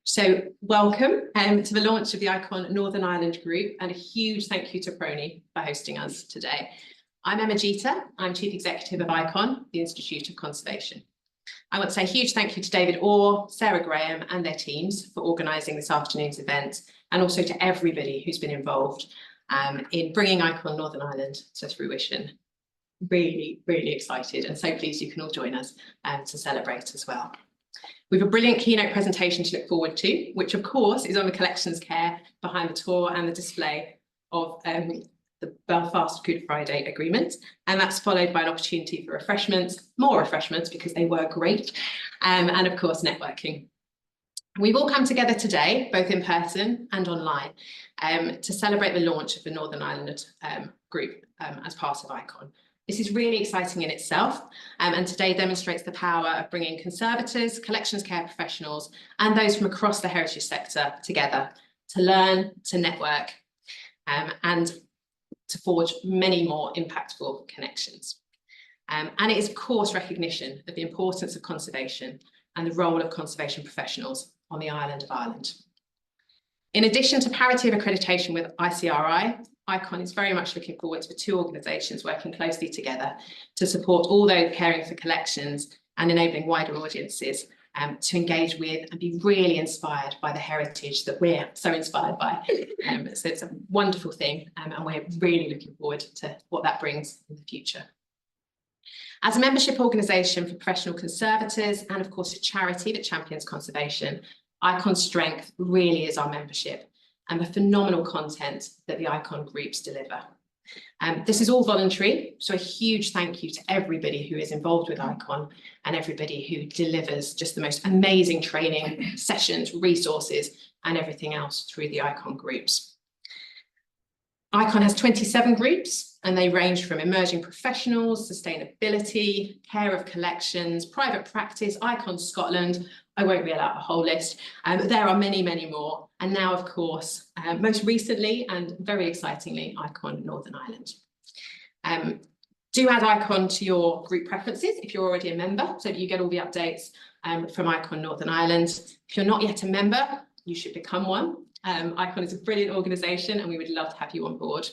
So welcome to the launch of the ICON Northern Ireland Group, and a huge thank you to PRONI for hosting us today. I'm Emma Jeter, I'm Chief Executive of ICON, the Institute of Conservation. I want to say a huge thank you to David Orr, Sarah Graham and their teams for organising this afternoon's event, and also to everybody who's been involved in bringing ICON Northern Ireland to fruition. Really, really excited, and so pleased you can all join us to celebrate as well. We have a brilliant keynote presentation to look forward to, which of course is on the collections care behind the tour and the display of the Belfast Good Friday Agreement. And that's followed by an opportunity for refreshments, more refreshments because they were great, and of course networking. We've all come together today, both in person and online, to celebrate the launch of the Northern Ireland Group as part of ICON. This is really exciting in itself, and today demonstrates the power of bringing conservators, collections care professionals, and those from across the heritage sector together to learn, to network, and to forge many more impactful connections. And it is, of course, recognition of the importance of conservation and the role of conservation professionals on the island of Ireland. In addition to parity of accreditation with ICRI, ICON is very much looking forward to the two organisations working closely together to support all those caring for collections and enabling wider audiences to engage with and be really inspired by the heritage that we're so inspired by. So it's a wonderful thing, and we're really looking forward to what that brings in the future. As a membership organisation for professional conservators and of course a charity that champions conservation, ICON's strength really is our membership and the phenomenal content that the ICON groups deliver. This is all voluntary, so a huge thank you to everybody who is involved with ICON and everybody who delivers just the most amazing training, sessions, resources, and everything else through the ICON groups. ICON has 27 groups, and they range from emerging professionals, sustainability, care of collections, private practice, ICON Scotland. I won't reel out a whole list, but there are many, many more. And now, of course, most recently and very excitingly, ICON Northern Ireland. Do add ICON to your group preferences if you're already a member, so that you get all the updates from ICON Northern Ireland. If you're not yet a member, you should become one. ICON is a brilliant organisation and we would love to have you on board.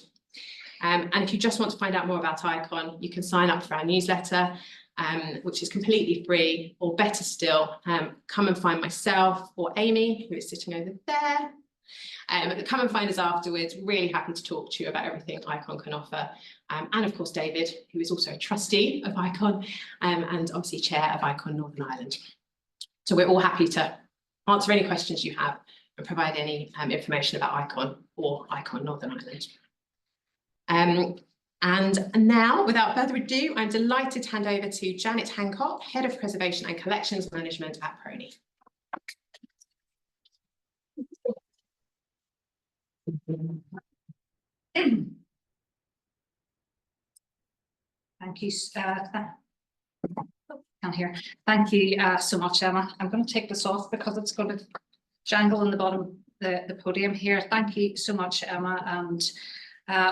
And if you just want to find out more about ICON, you can sign up for our newsletter, which is completely free, or better still, come and find myself or Amy, who is sitting over there. Come and find us afterwards. Really happy to talk to you about everything ICON can offer. And of course, David, who is also a trustee of ICON and obviously chair of ICON Northern Ireland. So we're all happy to answer any questions you have and provide any information about ICON or ICON Northern Ireland. And now, without further ado, I'm delighted to hand over to Janet Hancock, Head of Preservation and Collections Management at PRONI. Thank you. Can't hear. Thank you so much, Emma. I'm going to take this off because it's going to jangle in the bottom the podium here. Thank you so much, Emma, and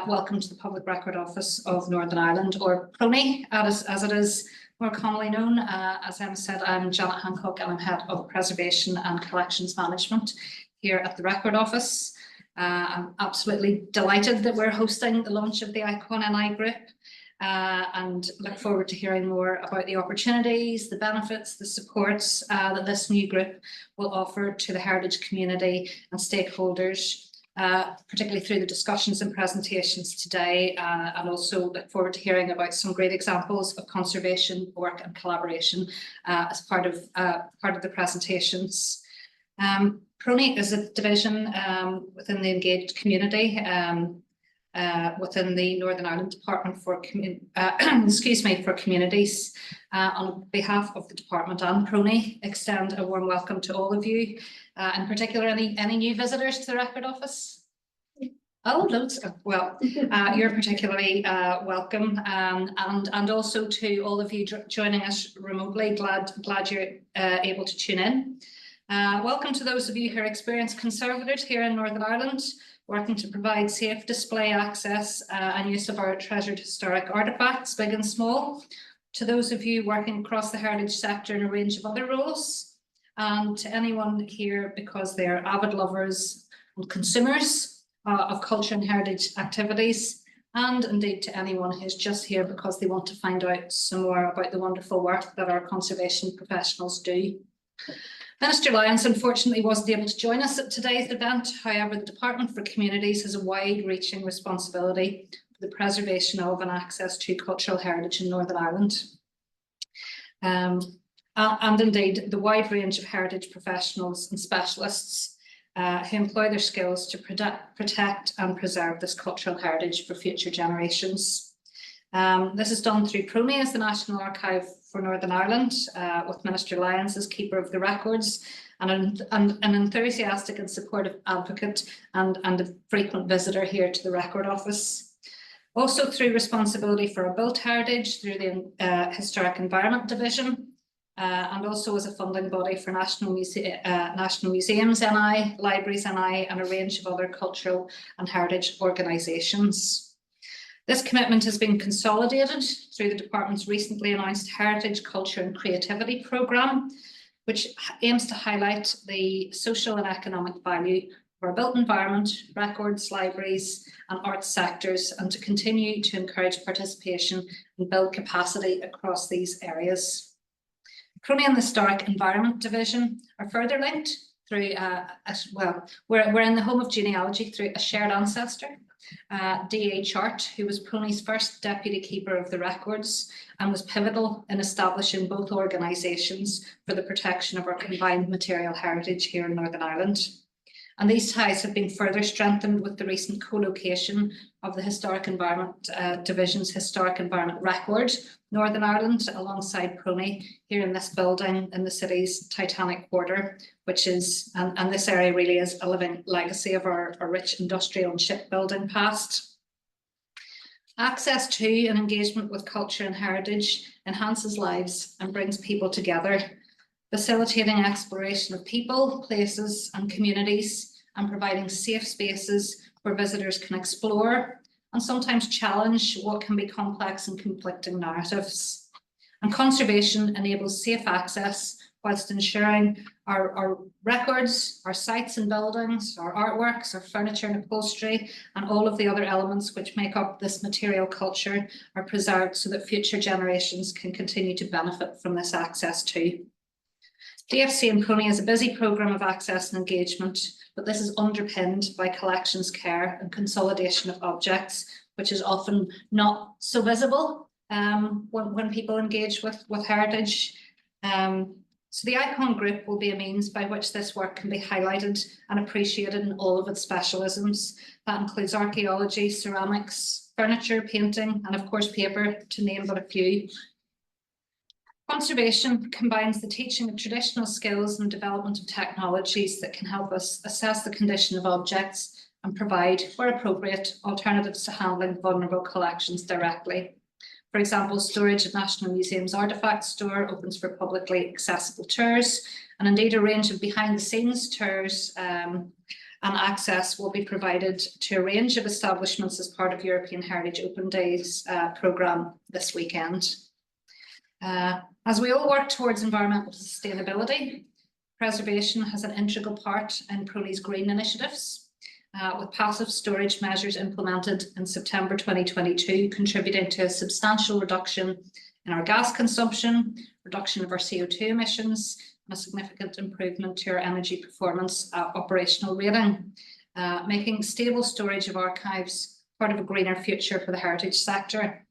welcome to the Public Record Office of Northern Ireland, or PRONI, as it is more commonly known. As Emma said, I'm Janet Hancock and I'm Head of Preservation and Collections Management here at the Record Office. I'm absolutely delighted that we're hosting the launch of the ICON NI Group, and look forward to hearing more about the opportunities, the benefits, the supports that this new group will offer to the heritage community and stakeholders, particularly through the discussions and presentations today, and also look forward to hearing about some great examples of conservation work and collaboration as part of the presentations. PRONI is a division within the engaged community within the Northern Ireland Department for for Communities. On behalf of the department and PRONI, extend a warm welcome to all of you, in particular any new visitors to the Record Office. Oh, loads. Well, you're particularly welcome, and also to all of you joining us remotely. Glad you're able to tune in. Welcome to those of you who are experienced conservators here in Northern Ireland, working to provide safe display access and use of our treasured historic artefacts, big and small. To those of you working across the heritage sector in a range of other roles, and to anyone here because they are avid lovers and consumers of culture and heritage activities, and indeed to anyone who's just here because they want to find out some more about the wonderful work that our conservation professionals do. Minister Lyons unfortunately wasn't able to join us at today's event. However, the Department for Communities has a wide-reaching responsibility for the preservation of and access to cultural heritage in Northern Ireland. And indeed, the wide range of heritage professionals and specialists who employ their skills to protect and preserve this cultural heritage for future generations. This is done through PRONI as the National Archive for Northern Ireland, with Minister Lyons as Keeper of the Records and an enthusiastic and supportive advocate and a frequent visitor here to the Record Office. Also through responsibility for our built heritage through the Historic Environment Division, and also as a funding body for National Museums NI, Libraries NI, and a range of other cultural and heritage organisations. This commitment has been consolidated through the department's recently announced Heritage, Culture and Creativity programme, which aims to highlight the social and economic value of our built environment, records, libraries and arts sectors, and to continue to encourage participation and build capacity across these areas. PRONI and the Historic Environment Division are further linked through, we're in the home of genealogy through a shared ancestor, D.A. Chart, who was PRONI's first Deputy Keeper of the Records and was pivotal in establishing both organisations for the protection of our combined material heritage here in Northern Ireland. And these ties have been further strengthened with the recent co-location of the Historic Environment Division's Historic Environment Record, Northern Ireland, alongside PRONI here in this building in the city's Titanic Quarter, which is, and this area really is a living legacy of our rich industrial and shipbuilding past. Access to and engagement with culture and heritage enhances lives and brings people together, facilitating exploration of people, places and communities, and providing safe spaces where visitors can explore and sometimes challenge what can be complex and conflicting narratives. And conservation enables safe access whilst ensuring our records, our sites and buildings, our artworks, our furniture and upholstery, and all of the other elements which make up this material culture are preserved so that future generations can continue to benefit from this access too. DFC and PRONI is a busy programme of access and engagement, but this is underpinned by collections care and consolidation of objects, which is often not so visible when people engage with heritage. So the ICON group will be a means by which this work can be highlighted and appreciated in all of its specialisms. That includes archaeology, ceramics, furniture, painting, and of course paper, to name but a few. Conservation combines the teaching of traditional skills and development of technologies that can help us assess the condition of objects and provide, where appropriate, alternatives to handling vulnerable collections directly. For example, storage at National Museum's Artefact Store opens for publicly accessible tours, and indeed a range of behind-the-scenes tours and access will be provided to a range of establishments as part of European Heritage Open Days programme this weekend. As we all work towards environmental sustainability, preservation has an integral part in PRONI's green initiatives, with passive storage measures implemented in September 2022, contributing to a substantial reduction in our gas consumption, reduction of our CO2 emissions, and a significant improvement to our energy performance operational rating, making stable storage of archives part of a greener future for the heritage sector.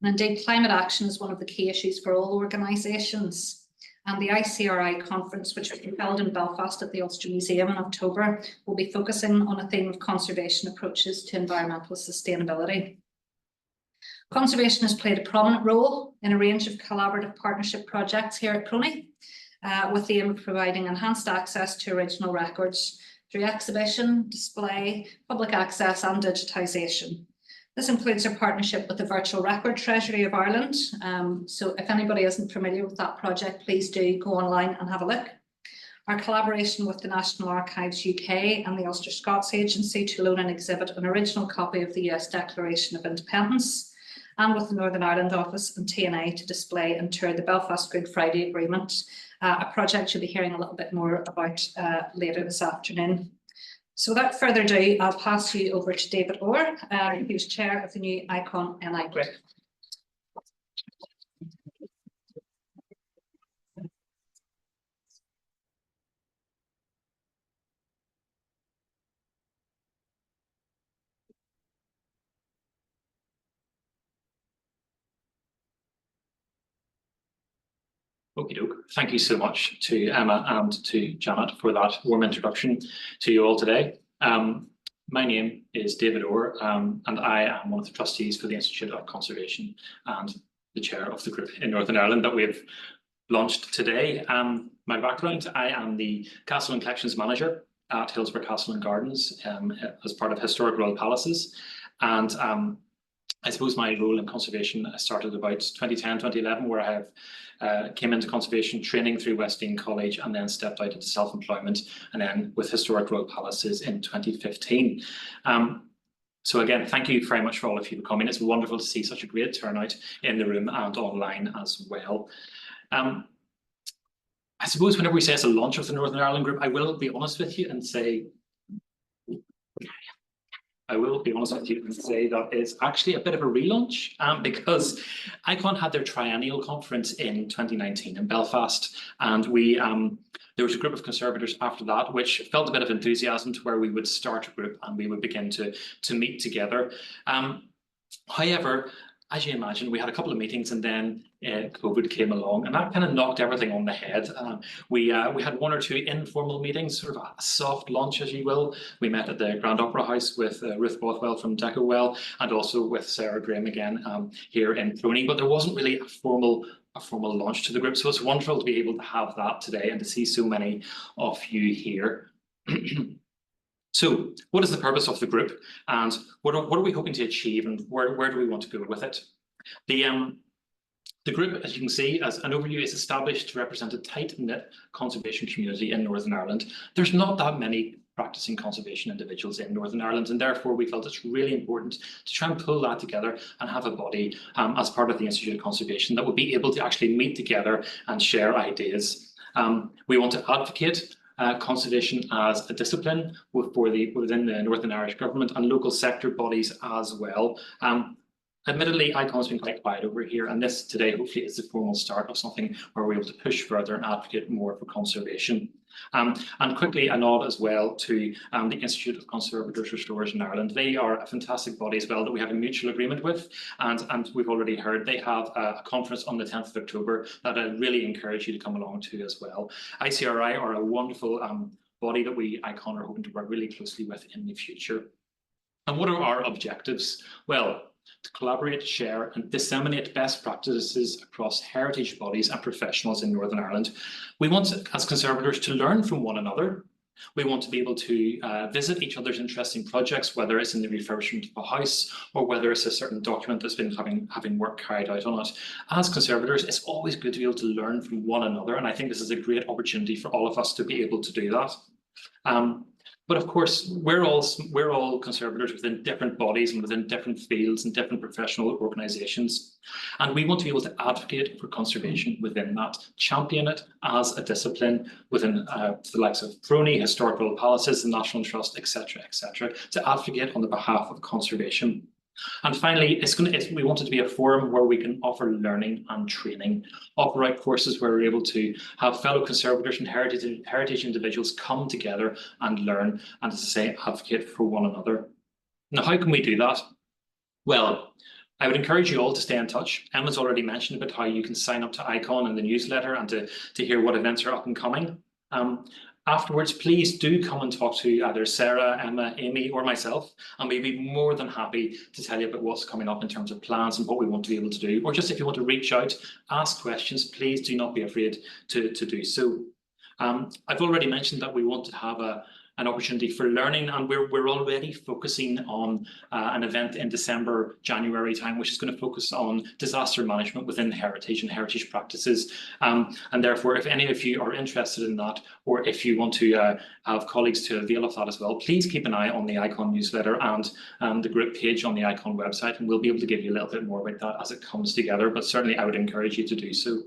And indeed, climate action is one of the key issues for all organisations. And the ICRI conference, which will be held in Belfast at the Ulster Museum in October, will be focusing on a theme of conservation approaches to environmental sustainability. Conservation has played a prominent role in a range of collaborative partnership projects here at PRONI, with the aim of providing enhanced access to original records through exhibition, display, public access and digitisation. This includes our partnership with the Virtual Record Treasury of Ireland. So if anybody isn't familiar with that project, please do go online and have a look. Our collaboration with the National Archives UK and the Ulster Scots Agency to loan and exhibit an original copy of the US Declaration of Independence. and with the Northern Ireland office and TNI to display and tour the Belfast Good Friday Agreement, a project you'll be hearing a little bit more about later this afternoon. So without further ado, I'll pass you over to David Orr, who's chair of the new ICON NI Group. Okie doke. Thank you so much to Emma and to Janet for that warm introduction to you all today. My name is David Orr, and I am one of the trustees for the Institute of Conservation and the chair of the group in Northern Ireland that we've launched today. My background, I am the Castle and Collections Manager at Hillsborough Castle and Gardens as part of Historic Royal Palaces. And I suppose my role in conservation started about 2010, 2011, where I have came into conservation training through Westdean College and then stepped out into self-employment, and then with Historic Royal Palaces in 2015. So again, thank you very much for all of you for coming. It's wonderful to see such a great turnout in the room and online as well. I suppose whenever we say it's a launch of the Northern Ireland Group, I will be honest with you and say that it's actually a bit of a relaunch because ICON had their triennial conference in 2019 in Belfast, and there was a group of conservators after that which felt a bit of enthusiasm to where we would start a group and we would begin to meet together. However, as you imagine, we had a couple of meetings and then COVID came along and that kind of knocked everything on the head. We had one or two informal meetings, sort of a soft launch, as you will. We met at the Grand Opera House with Ruth Bothwell from Decowell and also with Sarah Graham again here in PRONI, but there wasn't really a formal launch to the group. So it's wonderful to be able to have that today and to see so many of you here. So what is the purpose of the group and what are we hoping to achieve and where do we want to go with it? The group, as you can see, as an overview, is established to represent a tight-knit conservation community in Northern Ireland. There's not that many practicing conservation individuals in Northern Ireland, and therefore we felt it's really important to try and pull that together and have a body as part of the Institute of Conservation that would be able to actually meet together and share ideas. We want to advocate conservation as a discipline within the Northern Irish government and local sector bodies as well. Admittedly, ICON's been quite quiet over here, and this today hopefully is the formal start of something where we're able to push further and advocate more for conservation. And quickly a nod as well to the Institute of Conservators Restorers in Ireland. They are a fantastic body as well that we have a mutual agreement with, and we've already heard they have a conference on the 10th of October that I really encourage you to come along to as well. ICRI are a wonderful body that ICON are hoping to work really closely with in the future. And what are our objectives? Well, to collaborate, share and disseminate best practices across heritage bodies and professionals in Northern Ireland. We want, as conservators, to learn from one another. We want to be able to visit each other's interesting projects, whether it's in the refurbishment of a house or whether it's a certain document that's been having work carried out on it. As conservators, it's always good to be able to learn from one another, and I think this is a great opportunity for all of us to be able to do that. But of course, we're all conservators within different bodies and within different fields and different professional organisations. And we want to be able to advocate for conservation within that, champion it as a discipline within the likes of PRONI, Historic Royal Palaces, the National Trust, etc., to advocate on the behalf of conservation. And finally, we want it to be a forum where we can offer learning and training, offer out courses where we're able to have fellow conservators and heritage individuals come together and learn and, as I say, advocate for one another. Now, how can we do that? Well, I would encourage you all to stay in touch. Emma's already mentioned about how you can sign up to ICON and the newsletter and to hear what events are up and coming. Afterwards, please do come and talk to either Sarah, Emma, Amy, or myself, and we'd be more than happy to tell you about what's coming up in terms of plans and what we want to be able to do. Or just if you want to reach out, ask questions, please do not be afraid to do so. I've already mentioned that we want to have an opportunity for learning, and we're already focusing on an event in December, January time, which is going to focus on disaster management within heritage and heritage practices. And therefore, if any of you are interested in that, or if you want to have colleagues to avail of that as well, please keep an eye on the ICON newsletter and the group page on the ICON website, and we'll be able to give you a little bit more about that as it comes together. But certainly, I would encourage you to do so.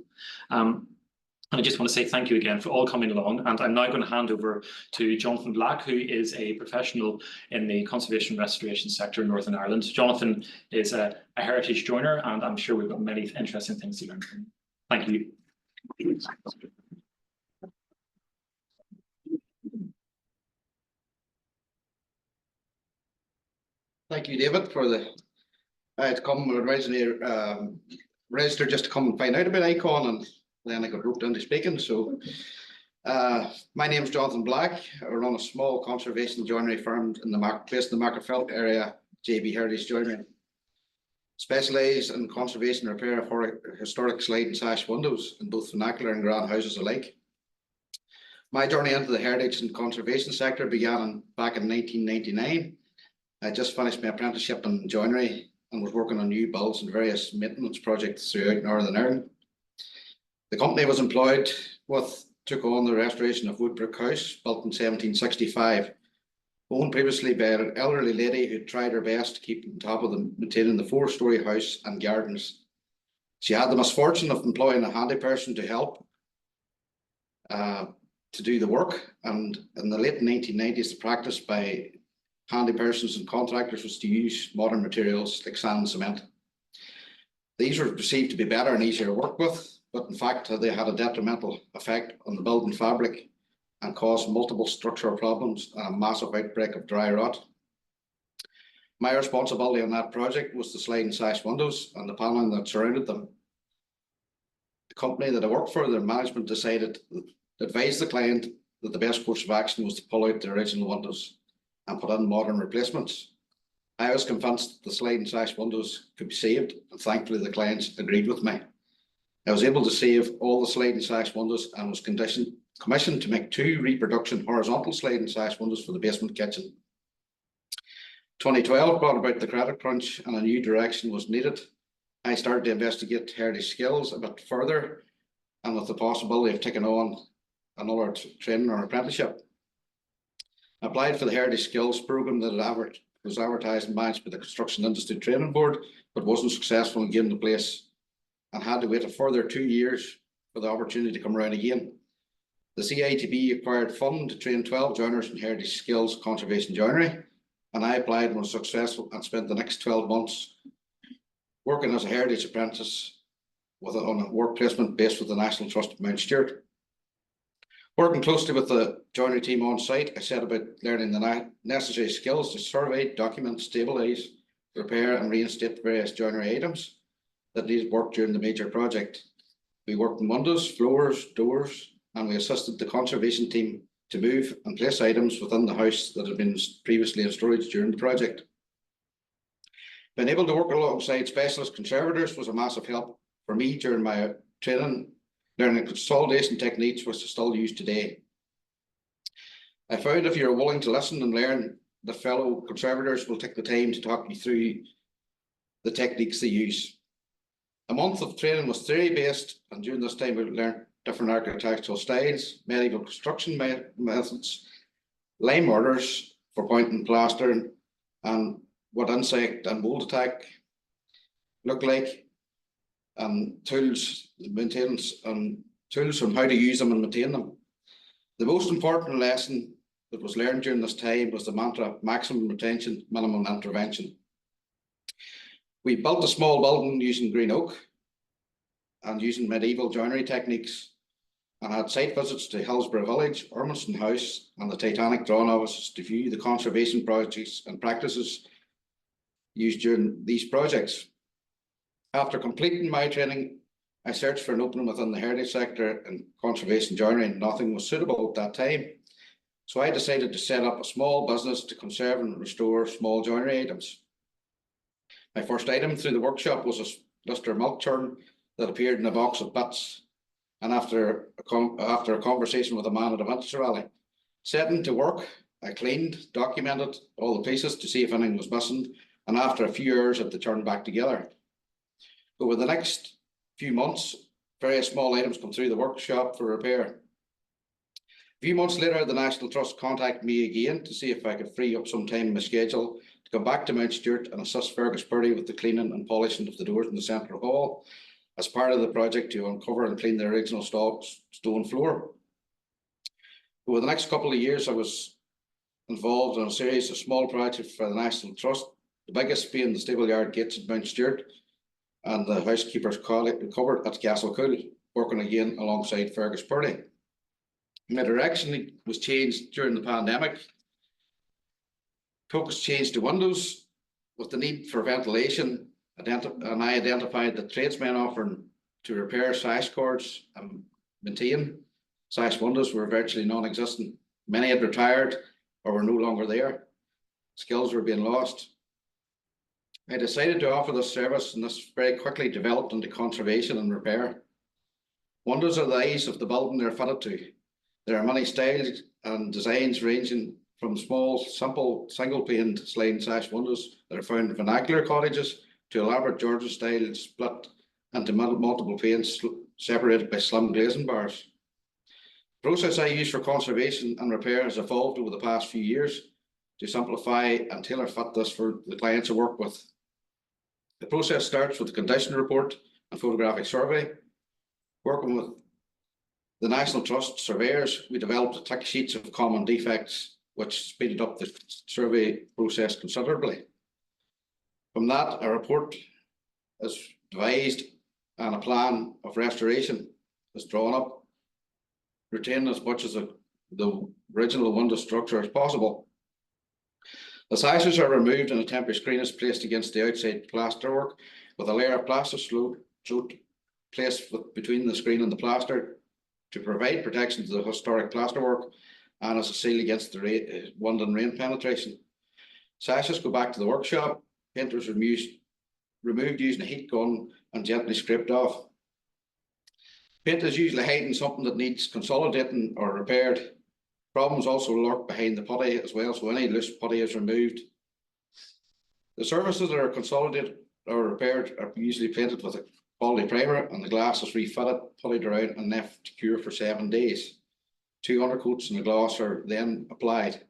And I just want to say thank you again for all coming along. And I'm now going to hand over to Jonathan Black, who is a professional in the conservation restoration sector in Northern Ireland. Jonathan is a heritage joiner, and I'm sure we've got many interesting things to learn from him. Thank you. Thank you, David, for the I had come originally registered just to come and find out about ICON, and then I got roped into speaking. So my name is Jonathan Black. I run a small conservation joinery firm in the based in the Marketfelt area, JB Heritage Joinery. Specialise in conservation and repair of historic slide and sash windows in both vernacular and grand houses alike. My journey into the heritage and conservation sector began back in 1999. I just finished my apprenticeship in joinery and was working on new builds and various maintenance projects throughout Northern Ireland. The company I was employed with took on the restoration of Woodbrook House, built in 1765, owned previously by an elderly lady who tried her best to keep on top of maintaining the 4-storey house and gardens. She had the misfortune of employing a handy person to help to do the work, and in the late 1990s, the practice by handy persons and contractors was to use modern materials like sand and cement. These were perceived to be better and easier to work with, but in fact they had a detrimental effect on the building fabric and caused multiple structural problems and a massive outbreak of dry rot. My responsibility on that project was the slide and sash windows and the panelling that surrounded them. The company that I worked for, their management decided to advise the client that the best course of action was to pull out the original windows and put in modern replacements. I was convinced the slide and sash windows could be saved, and thankfully the clients agreed with me. I was able to save all the slide and sash windows and was commissioned to make 2 reproduction horizontal slide and sash windows for the basement kitchen. 2012 brought about the credit crunch and a new direction was needed. I started to investigate heritage skills a bit further, and with the possibility of taking on another training or apprenticeship. I applied for the Heritage Skills Programme that was advertised and managed by the Construction Industry Training Board, but wasn't successful in getting the place and had to wait a further 2 years for the opportunity to come around again. The CITB acquired funding to train 12 joiners in Heritage Skills Conservation Joinery, and I applied and was successful and spent the next 12 months working as a Heritage apprentice on a work placement based with the National Trust of Mount Stewart. Working closely with the joinery team on site, I set about learning the necessary skills to survey, document, stabilise, repair and reinstate various joinery items that needed work during the major project. We worked on windows, floors, doors, and we assisted the conservation team to move and place items within the house that had been previously in storage during the project. Being able to work alongside specialist conservators was a massive help for me during my training, learning consolidation techniques which I still use today. I found if you're willing to listen and learn, the fellow conservators will take the time to talk you through the techniques they use. A month of training was theory-based, and during this time we learned different architectural styles, medieval construction methods, lime mortars for pointing and plastering, and what insect and mold attack look like, and tools, maintenance, and tools on how to use them and maintain them. The most important lesson that was learned during this time was the mantra, maximum retention, minimum intervention. We built a small building using green oak and using medieval joinery techniques, and had site visits to Hillsborough Village, Ormiston House, and the Titanic Drawn Offices to view the conservation projects and practices used during these projects. After completing my training, I searched for an opening within the heritage sector and conservation joinery, and nothing was suitable at that time. So I decided to set up a small business to conserve and restore small joinery items. My first item through the workshop was a Lister milk churn that appeared in a box of bits. And after a conversation with a man at a vintage rally, setting to work, I cleaned, documented all the pieces to see if anything was missing, and after a few hours had to turn back together. Over the next few months, various small items come through the workshop for repair. A few months later, the National Trust contacted me again to see if I could free up some time in my schedule to come back to Mount Stewart and assist Fergus Purdy with the cleaning and polishing of the doors in the central hall as part of the project to uncover and clean the original stone floor. Over the next couple of years, I was involved in a series of small projects for the National Trust, the biggest being the stable-yard gates at Mount Stewart and the housekeeper's cupboard at Castlecool, working again alongside Fergus Purdy. My direction was changed during the pandemic. Focus changed to windows with the need for ventilation, and I identified that tradesmen offering to repair sash cords and maintain sash windows were virtually non-existent. Many had retired or were no longer there. Skills were being lost. I decided to offer this service, and this very quickly developed into conservation and repair. Windows are the eyes of the building they're fitted to. There are many styles and designs ranging from small, simple, single-paned sliding sash windows that are found in vernacular cottages to elaborate Georgian-style split into multiple panes separated by slim glazing bars. The process I use for conservation and repair has evolved over the past few years to simplify and tailor fit this for the clients I work with. The process starts with a condition report and photographic survey. Working with the National Trust surveyors, we developed tick sheets of common defects, which speeded up the survey process considerably. From that, a report is devised and a plan of restoration is drawn up, retaining as much of the original window structure as possible. The sashes are removed and a temporary screen is placed against the outside plasterwork with a layer of plaster slope placed between the screen and the plaster to provide protection to the historic plasterwork and as a seal against the wind and rain penetration. Sashes go back to the workshop, painters removed using a heat gun and gently scraped off. Paint is usually hiding something that needs consolidating or repaired. Problems also lurk behind the putty as well, so any loose putty is removed. The surfaces that are consolidated or repaired are usually painted with a quality primer, and the glass is refitted, puttied around and left to cure for 7 days. 2 undercoats in the glass are then applied.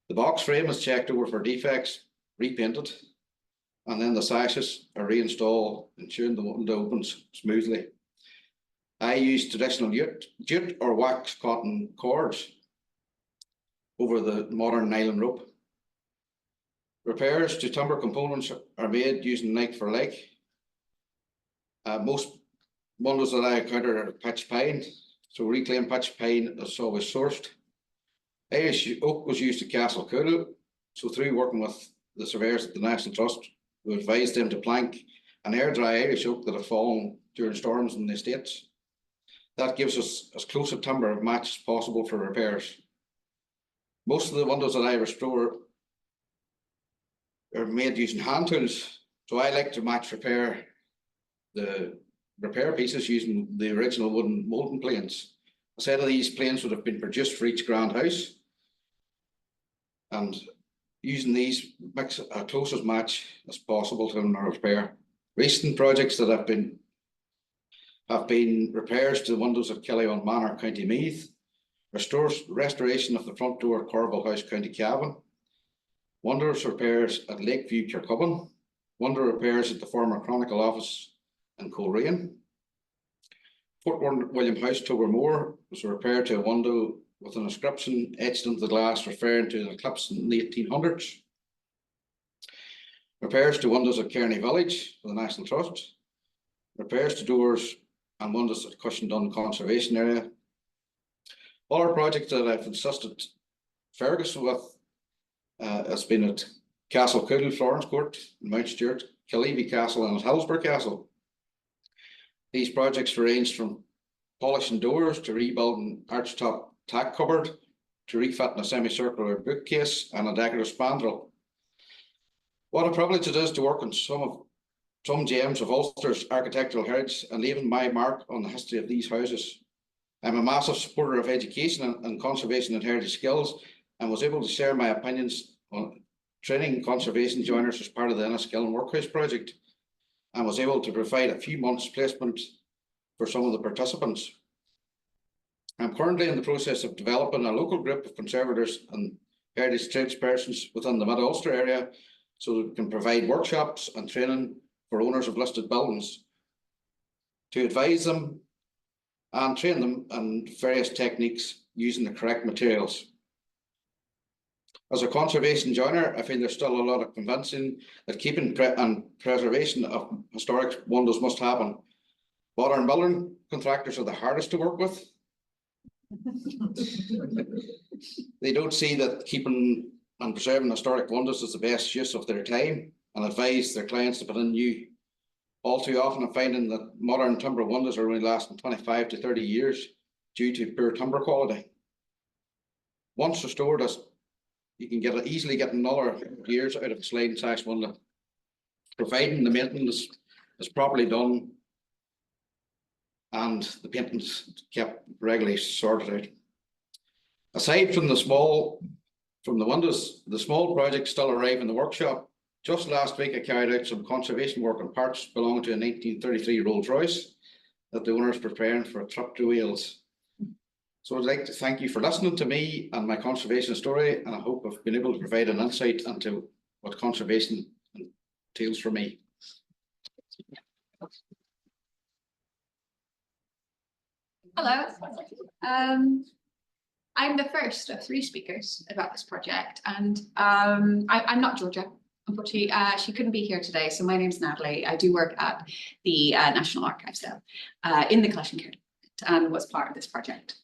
The box frame is checked over for defects, repainted, and then the sashes are reinstalled, ensuring the window opens smoothly. I use traditional jute or wax cotton cords over the modern nylon rope. Repairs to timber components are made using like for like. Most windows that I encounter are pitch pine, so reclaimed pitch pine is always sourced. Irish oak was used at Castlecool, so through working with the surveyors at the National Trust, we advised them to plank an air dry Irish oak that had fallen during storms in the estates. That gives us as close a timber match as possible for repairs. Most of the windows that I restore are made using hand tools, so I like to match repair the repair pieces using the original wooden moulding planes. A set of these planes would have been produced for each grand house, and using these makes a closest match as possible to our repair. Recent projects that have been repairs to the windows at Killion Manor, County Meath, restoration of the front door at Corval House, County Cavan, windows repairs at Lakeview, Kirkcudbright, window repairs at the former Chronicle office in Coleraine. Fort William House, Tobermore, was a repair to a window with an inscription etched into the glass referring to an eclipse in the 1800s. Repairs to windows at Kearney Village for the National Trust. Repairs to doors and windows at Cushendun Conservation Area. All our projects that I've assisted Fergus with has been at Castlecool, Florence Court, Mount Stewart, Killevy Castle and at Hillsborough Castle. These projects ranged from polishing doors to rebuilding archtop tack cupboard to refitting a semicircular bookcase and a decorative spandrel. What a privilege it is to work on some gems of Ulster's architectural heritage and leaving my mark on the history of these houses. I'm a massive supporter of education and conservation and heritage skills, and was able to share my opinions on training conservation joiners as part of the Enniskillen Workhouse project, and was able to provide a few months placement for some of the participants. I'm currently in the process of developing a local group of conservators and heritage tradespersons within the Mid-Ulster area, so that we can provide workshops and training for owners of listed buildings to advise them and train them on various techniques using the correct materials. As a conservation joiner, I feel there's still a lot of convincing that keeping and preservation of historic wonders must happen. Modern building contractors are the hardest to work with. They don't see that keeping and preserving historic wonders is the best use of their time, and advise their clients to put in new. All too often I'm finding that modern timber wonders are only lasting 25 to 30 years due to poor timber quality. Once restored, you can easily get another years out of a sliding sash window, providing the maintenance is properly done and the paintings kept regularly sorted out. Aside from the windows, the small projects still arrive in the workshop. Just last week I carried out some conservation work on parts belonging to a 1933 Rolls Royce that the owner is preparing for a trip to Wales. So I'd like to thank you for listening to me and my conservation story, and I hope I've been able to provide an insight into what conservation entails for me. Hello. I'm the first of 3 speakers about this project, and I'm not Georgia. Unfortunately, she couldn't be here today. So my name's Natalie. I do work at the National Archives though, in the collection care department, and was part of this project.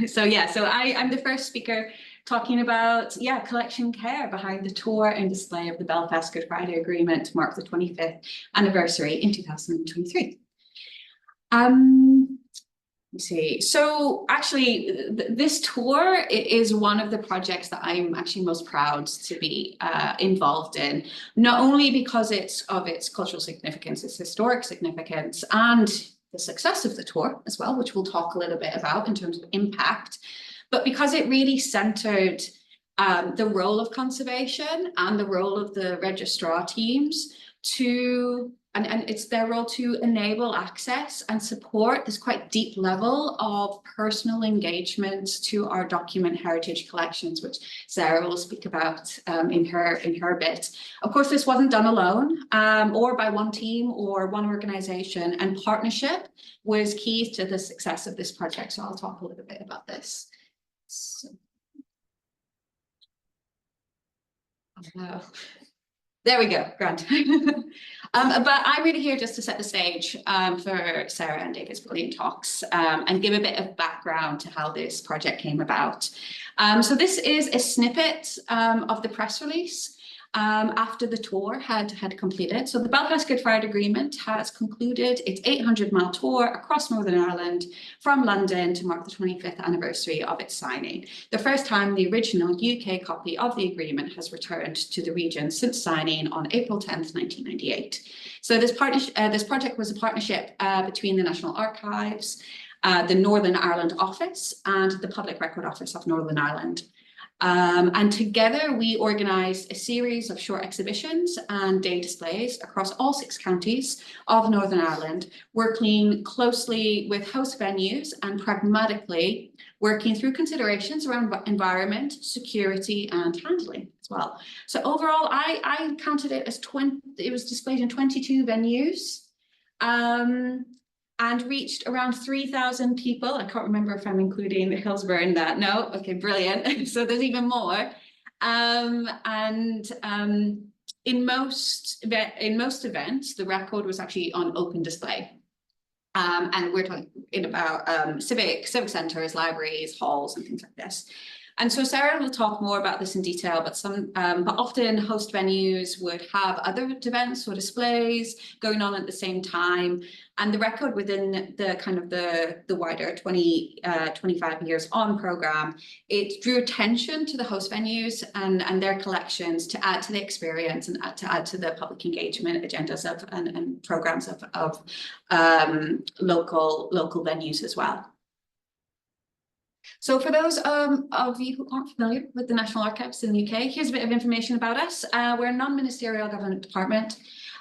So I'm the first speaker talking about collection care behind the tour and display of the Belfast Good Friday Agreement to mark the 25th anniversary in 2023. Let's see. So actually, this tour is one of the projects that I'm actually most proud to be involved in, not only because it's of its cultural significance, its historic significance, and the success of the tour as well, which we'll talk a little bit about in terms of impact, but because it really centered the role of conservation and the role of the registrar teams and it's their role to enable access and support this quite deep level of personal engagement to our document heritage collections, which Sarah will speak about in her bit. Of course, this wasn't done alone or by one team or one organization, and partnership was key to the success of this project. So I'll talk a little bit about this. So, there we go, grand. But I'm really here just to set the stage for Sarah and David's brilliant talks and give a bit of background to how this project came about. So this is a snippet of the press release after the tour had completed. So the Belfast Good Friday Agreement has concluded its 800-mile tour across Northern Ireland from London to mark the 25th anniversary of its signing. The first time the original UK copy of the agreement has returned to the region since signing on April 10th, 1998. So this project was a partnership between the National Archives, the Northern Ireland Office, and the Public Record Office of Northern Ireland. And together we organised a series of short exhibitions and day displays across all 6 counties of Northern Ireland, working closely with host venues and pragmatically working through considerations around environment, security and handling as well. So overall, I counted it as it was displayed in 22 venues. And reached around 3,000 people. I can't remember if I'm including Hillsborough in that. No, okay, brilliant. So there's even more. In most events, the record was actually on open display. And we're talking about civic centres, libraries, halls, and things like this. And so Sarah will talk more about this in detail, but often host venues would have other events or displays going on at the same time. And the record within the kind of the wider 25 years on program, it drew attention to the host venues and their collections to add to the experience and to add to the public engagement agendas and programs of local venues as well. So for those of you who aren't familiar with the National Archives in the UK, here's a bit of information about us. We're a non-ministerial government department,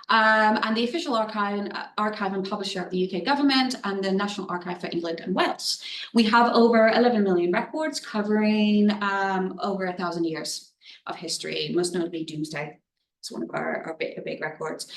and the official archive and publisher of the UK government and the National Archive for England and Wales. We have over 11 million records covering over 1,000 years of history, most notably Doomsday. It's one of our big records.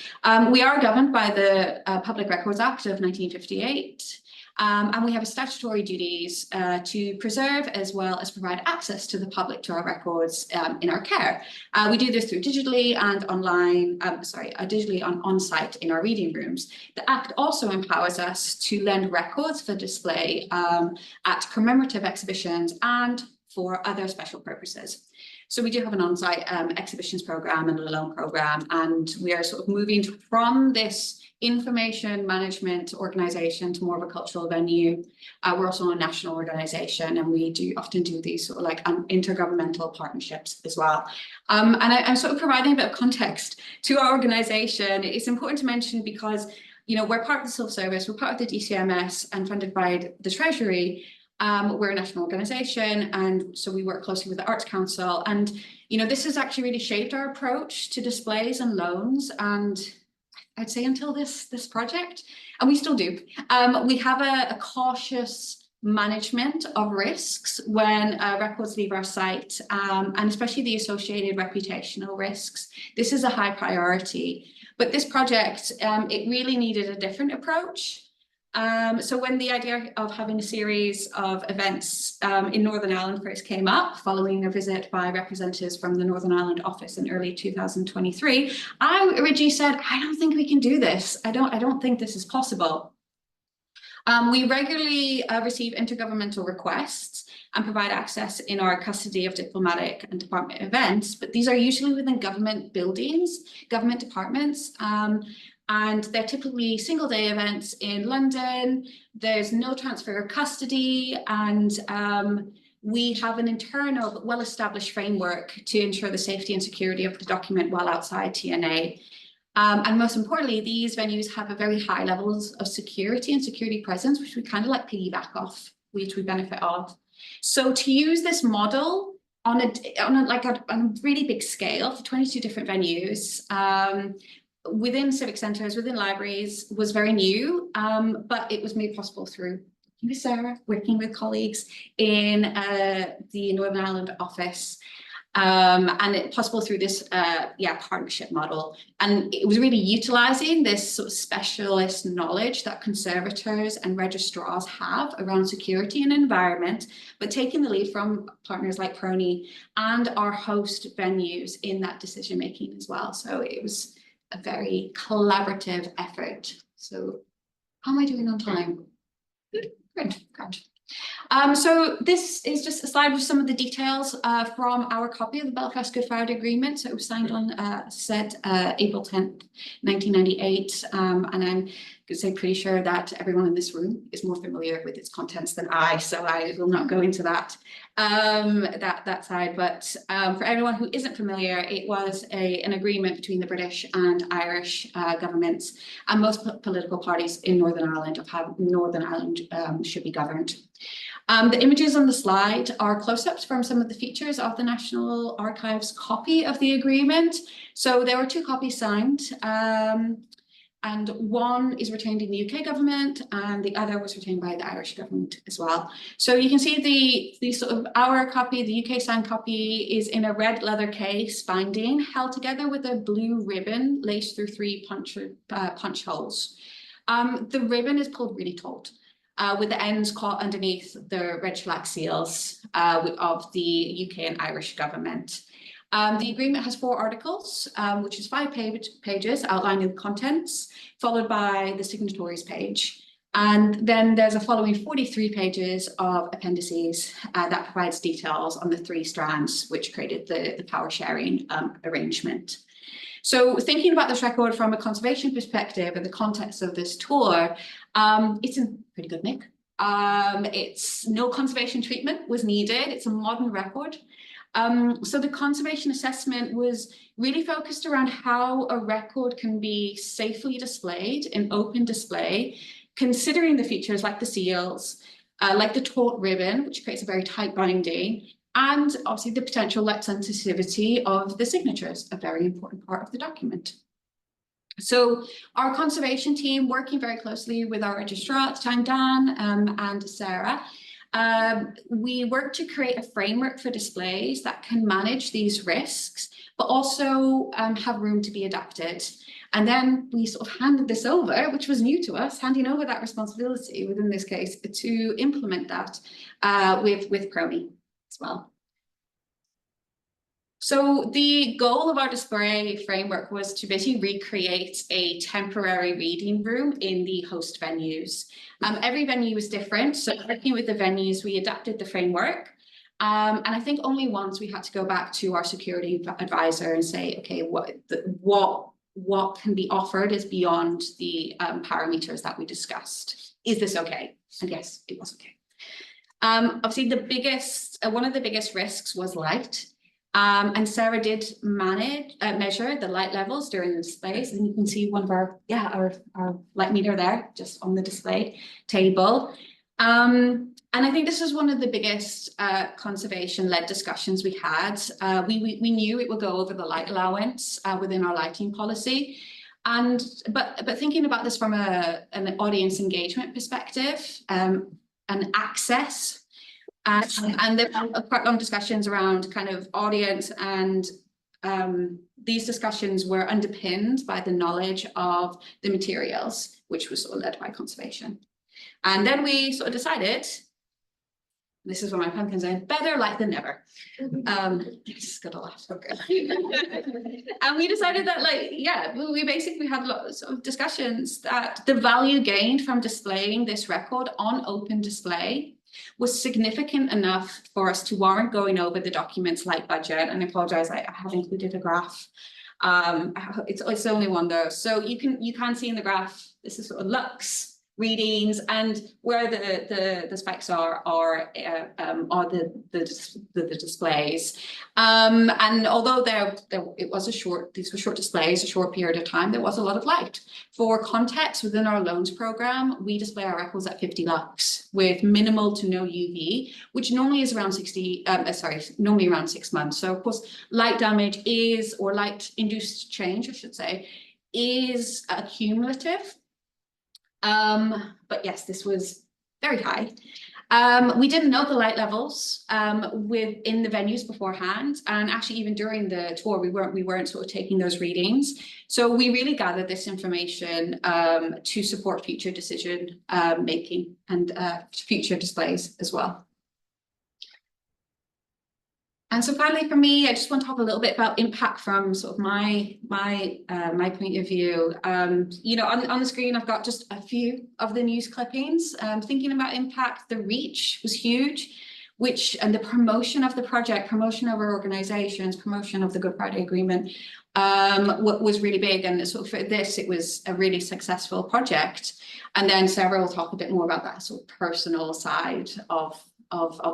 We are governed by the Public Records Act of 1958. And we have statutory duties to preserve as well as provide access to the public to our records in our care. We do this through digitally and online, digitally on-site in our reading rooms. The Act also empowers us to lend records for display at commemorative exhibitions and for other special purposes. So we do have an on-site exhibitions program and a loan program, and we are sort of moving from this information management organization to more of a cultural venue. We're also a national organization, and we often do these sort of like intergovernmental partnerships as well. And I'm sort of providing a bit of context to our organization. It's important to mention because, you know, we're part of the civil service, we're part of the DCMS and funded by the Treasury. We're a national organisation, and so we work closely with the Arts Council. And, you know, this has actually really shaped our approach to displays and loans, and I'd say until this project, and we still do. We have a cautious management of risks when records leave our site, and especially the associated reputational risks. This is a high priority, but this project, it really needed a different approach. So when the idea of having a series of events in Northern Ireland first came up, following a visit by representatives from the Northern Ireland office in early 2023, I originally said, I don't think we can do this. I don't think this is possible. We regularly receive intergovernmental requests and provide access in our custody of diplomatic and department events, but these are usually within government buildings, government departments. And they're typically single-day events in London. There's no transfer of custody, and we have an internal but well-established framework to ensure the safety and security of the document while outside TNA. And most importantly, these venues have a very high levels of security and security presence, which we kind of like piggyback off, which we benefit of. So to use this model on a really big scale for 22 different venues, within civic centres, within libraries, was very new, but it was made possible through Sarah, working with colleagues in the Northern Ireland office, and it possible through this partnership model. And it was really utilising this sort of specialist knowledge that conservators and registrars have around security and environment, but taking the lead from partners like PRONI and our host venues in that decision making as well. So it was a very collaborative effort. So how am I doing on time? Good, great. So this is just a slide with some of the details from our copy of the Belfast Good Friday Agreement. So it was signed on April 10th, 1998. And I'm going to say pretty sure that everyone in this room is more familiar with its contents than I, so I will not go into that side. But for everyone who isn't familiar, it was an agreement between the British and Irish governments and most political parties in Northern Ireland of how Northern Ireland should be governed. The images on the slide are close-ups from some of the features of the National Archives copy of the agreement. So there were 2 copies signed, and one is retained in the UK government and the other was retained by the Irish government as well. So you can see the sort of our copy, the UK signed copy, is in a red leather case binding held together with a blue ribbon laced through 3 punch holes. The ribbon is pulled really taut, with the ends caught underneath the red shellac seals of the UK and Irish government. The agreement has 4 articles, which is 5 pages outlining the contents, followed by the signatories page. And then there's a following 43 pages of appendices that provides details on the 3 strands which created the power sharing arrangement. So thinking about this record from a conservation perspective and the context of this tour, it's in pretty good nick. It's no conservation treatment was needed. It's a modern record. So the conservation assessment was really focused around how a record can be safely displayed in open display, considering the features like the seals, like the taut ribbon, which creates a very tight binding, and obviously the potential light sensitivity of the signatures, a very important part of the document. So our conservation team, working very closely with our registrar at the time, Dan and Sarah, we worked to create a framework for displays that can manage these risks, but also have room to be adapted. And then we sort of handed this over, which was new to us, handing over that responsibility within this case to implement that with PRONI as well. So the goal of our display framework was to basically recreate a temporary reading room in the host venues. Every venue was different, so working with the venues, we adapted the framework. And I think only once we had to go back to our security advisor and say, okay, what can be offered is beyond the parameters that we discussed. Is this okay? And yes, it was okay. Obviously, one of the biggest risks was light. And Sarah did measure the light levels during the displays, and you can see one of our light meter there, just on the display table. And I think this is one of the biggest conservation-led discussions we had. We knew it would go over the light allowance within our lighting policy, but thinking about this from an audience engagement perspective and access. And there were quite long discussions around kind of audience, and these discussions were underpinned by the knowledge of the materials, which was sort of led by conservation. And then we sort of decided, this is where my pen comes in, better light than never. It's got a laugh. Okay. And we decided that, like, yeah, we basically had lots of discussions that the value gained from displaying this record on open display was significant enough for us to warrant going over the document's light budget. And I apologize, I have included a graph. It's only one though. So you can see in the graph, this is sort of lux readings, and where the spikes are the displays. And although these were short displays, a short period of time, there was a lot of light. For context, within our loans program, we display our records at 50 lux with minimal to no UV, which normally is around normally around 6 months. So of course, light damage is, or light induced change, I should say, is cumulative. But yes, this was very high. We didn't know the light levels within the venues beforehand, and actually even during the tour we weren't sort of taking those readings. So we really gathered this information to support future decision making and future displays as well. And so finally, for me, I just want to talk a little bit about impact from sort of my point of view. You know, on the screen, I've got just a few of the news clippings. Thinking about impact, the reach was huge, and the promotion of the project, promotion of our organizations, promotion of the Good Friday Agreement was really big. And so for this, it was a really successful project. And then Sarah will talk a bit more about that sort of personal side of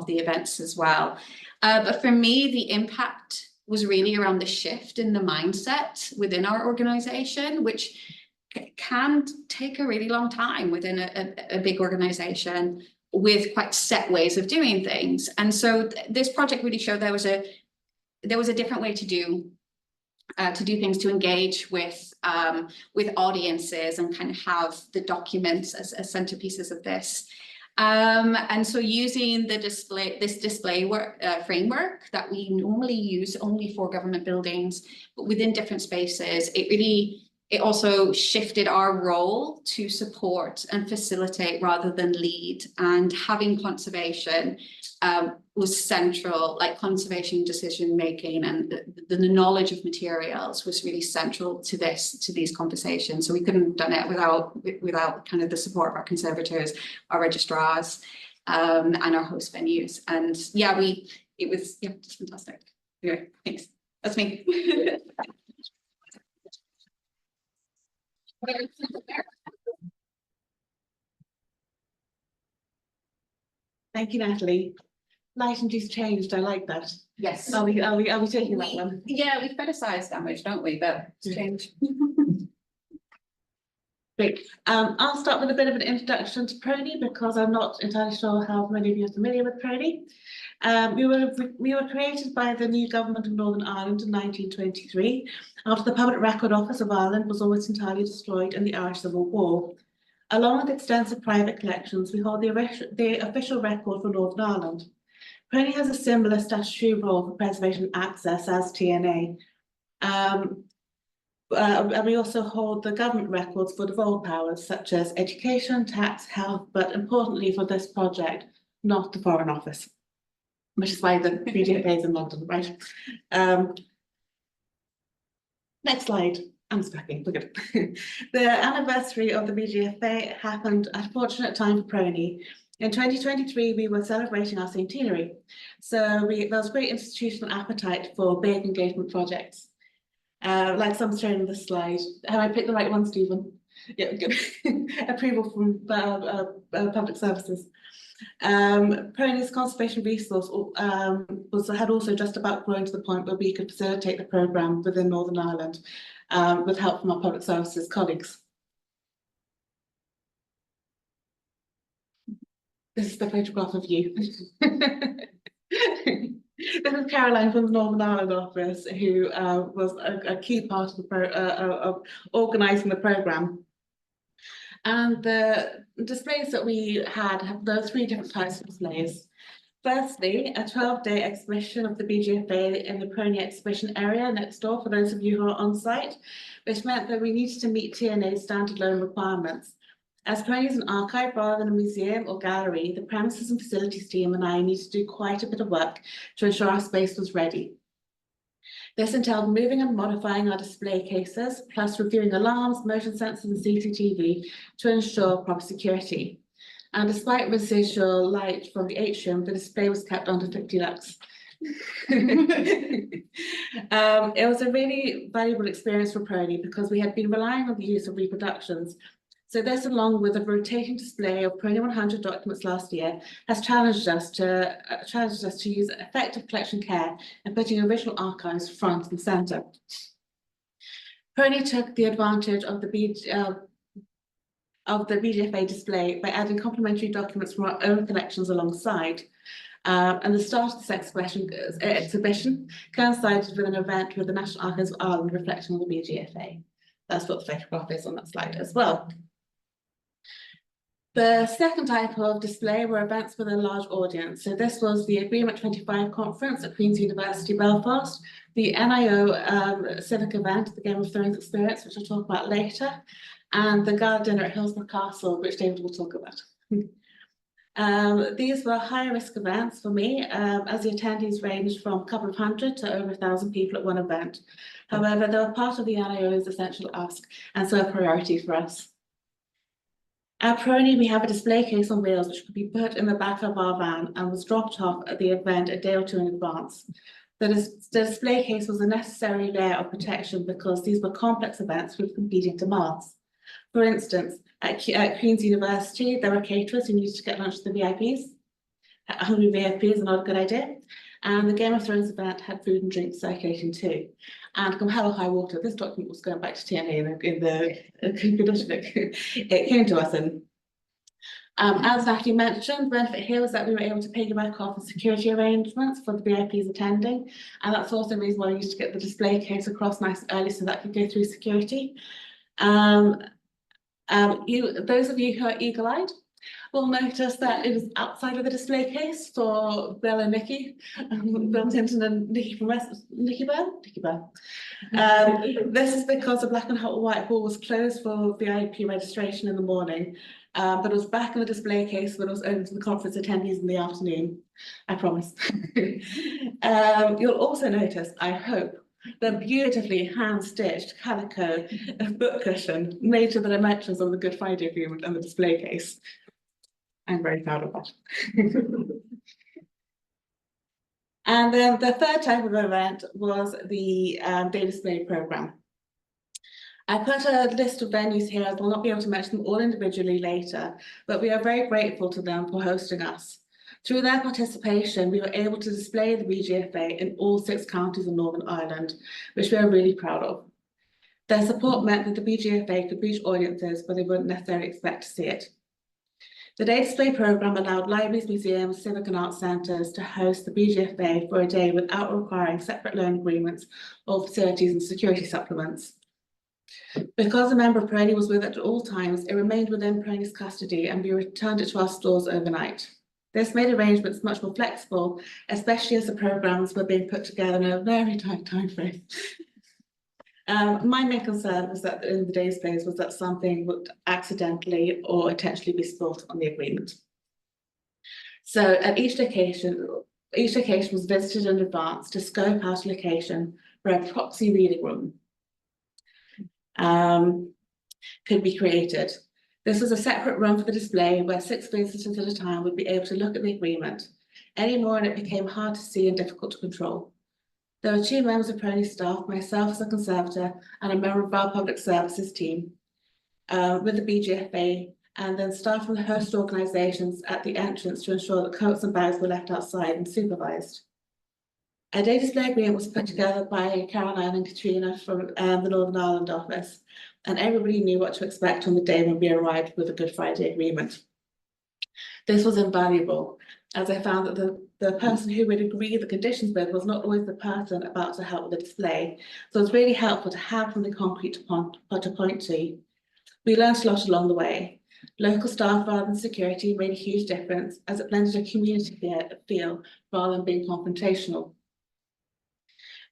the events as well. But for me, the impact was really around the shift in the mindset within our organization, which can take a really long time within a big organization with quite set ways of doing things. And so this project really showed there was a different way to do things, to engage with audiences and kind of have the documents as centerpieces of this. And so using this display framework that we normally use only for government buildings, but within different spaces, it also shifted our role to support and facilitate rather than lead. And having conservation was central, like conservation decision making, and the knowledge of materials was really central to these conversations. So we couldn't have done it without kind of the support of our conservators, our registrars, and our host venues. And yeah, it was just fantastic. Anyway, thanks. That's me. Thank you, Natalie. Light induced changed. I like that. Yes. Are we taking that one? Yeah, we've better size damage, don't we? But it's changed. Great. I'll start with a bit of an introduction to PRONI because I'm not entirely sure how many of you are familiar with PRONI. We were created by the new government of Northern Ireland in 1923 after the Public Record Office of Ireland was almost entirely destroyed in the Irish Civil War. Along with extensive private collections, we hold the official record for Northern Ireland. PRONI has a similar statutory role for preservation and access as TNA. And we also hold the government records for devolved powers such as education, tax, health, but importantly for this project, not the Foreign Office, which is why the BGFA is in London, right? Next slide. I'm speaking, look at it. The anniversary of the BGFA happened at a fortunate time for PRONI. In 2023, we were celebrating our centenary. So there was great institutional appetite for big engagement projects. Like some shown in this slide. Have I picked the right one, Stephen? Yeah, good. Approval from public services. PRONI's conservation resource had also just about grown to the point where we could facilitate the programme within Northern Ireland with help from our public services colleagues. This is the photograph of you. This is Caroline from the Northern Ireland office, who was a key part of organising the programme. And the displays that we had, there were 3 different types of displays. Firstly, a 12-day exhibition of the BGFA in the PRONI exhibition area next door, for those of you who are on site, which meant that we needed to meet TNA's standalone requirements. As PRONI is an archive rather than a museum or gallery, the premises and facilities team and I needed to do quite a bit of work to ensure our space was ready. This entailed moving and modifying our display cases, plus reviewing alarms, motion sensors and CCTV to ensure proper security. And despite residual light from the atrium, the display was kept under 50 lux. It was a really valuable experience for PRONI because we had been relying on the use of reproductions. So this, along with a rotating display of PRONI 100 documents last year, has challenged us to use effective collection care and putting original archives front and centre. PRONI took the advantage of the BGFA display by adding complementary documents from our own collections alongside. And the start of this exhibition coincided with an event with the National Archives of Ireland reflecting on the BGFA. That's what the photograph is on that slide as well. The second type of display were events with a large audience. So this was the Agreement 25 conference at Queen's University, Belfast, the NIO civic event, the Game of Thrones experience, which I'll talk about later, and the gala dinner at Hillsborough Castle, which David will talk about. These were high-risk events for me, as the attendees ranged from a couple of hundred to over 1,000 people at one event. However, they were part of the NIO's essential ask, and so a priority for us. At PRONI, we have a display case on wheels which could be put in the back of our van and was dropped off at the event a day or 2 in advance. The display case was a necessary layer of protection because these were complex events with competing demands. For instance, at Queen's University, there were caterers who needed to get lunch to the VIPs. Hungry VIPs are not a good idea. And the Game of Thrones event had food and drink circulating too. And come hell or high water, this document was going back to TNA in the condition it came to us in. As Natalie mentioned, the benefit here was that we were able to piggyback off the security arrangements for the VIPs attending. And that's also the reason why we used to get the display case across nice and early so that could go through security. Those of you who are eagle-eyed will notice that it is outside of the display case for Bill and Nikki, Bill Tinton and Nikki from Nikki Bell. This is because the black and white hall was closed for VIP registration in the morning, but it was back in the display case when it was open to the conference attendees in the afternoon. I promise. You'll also notice, I hope, the beautifully hand-stitched calico book cushion made to the dimensions of the Good Friday Agreement and the display case. I'm very proud of that. And then the third type of event was the day display programme. I put a list of venues here. I will not be able to mention them all individually later, but we are very grateful to them for hosting us. Through their participation, we were able to display the BGFA in all 6 counties of Northern Ireland, which we are really proud of. Their support meant that the BGFA could reach audiences where they wouldn't necessarily expect to see it. The day display programme allowed libraries, museums, civic and arts centres to host the BGFA for a day without requiring separate loan agreements or facilities and security supplements. Because a member of PRONI was with it at all times, it remained within PRONI's custody and we returned it to our stores overnight. This made arrangements much more flexible, especially as the programmes were being put together in a very tight timeframe. My main concern was that in the day's phase was that something would accidentally or intentionally be spilt on the agreement. So at each location was visited in advance to scope out a location where a proxy reading room could be created. This was a separate room for the display where 6 visitors at a time would be able to look at the agreement. Any more and it became hard to see and difficult to control. There were 2 members of PRONI staff, myself as a conservator and a member of our public services team with the BGFA, and then staff from the host organisations at the entrance to ensure that coats and bags were left outside and supervised. A day display agreement was put together by Caroline and Katrina from the Northern Ireland office, and everybody knew what to expect on the day when we arrived with a Good Friday agreement. This was invaluable, as I found that the person who would agree the conditions with was not always the person about to help with the display. So it's really helpful to have something concrete to point to. We learned a lot along the way. Local staff rather than security made a huge difference as it blended a community feel rather than being confrontational.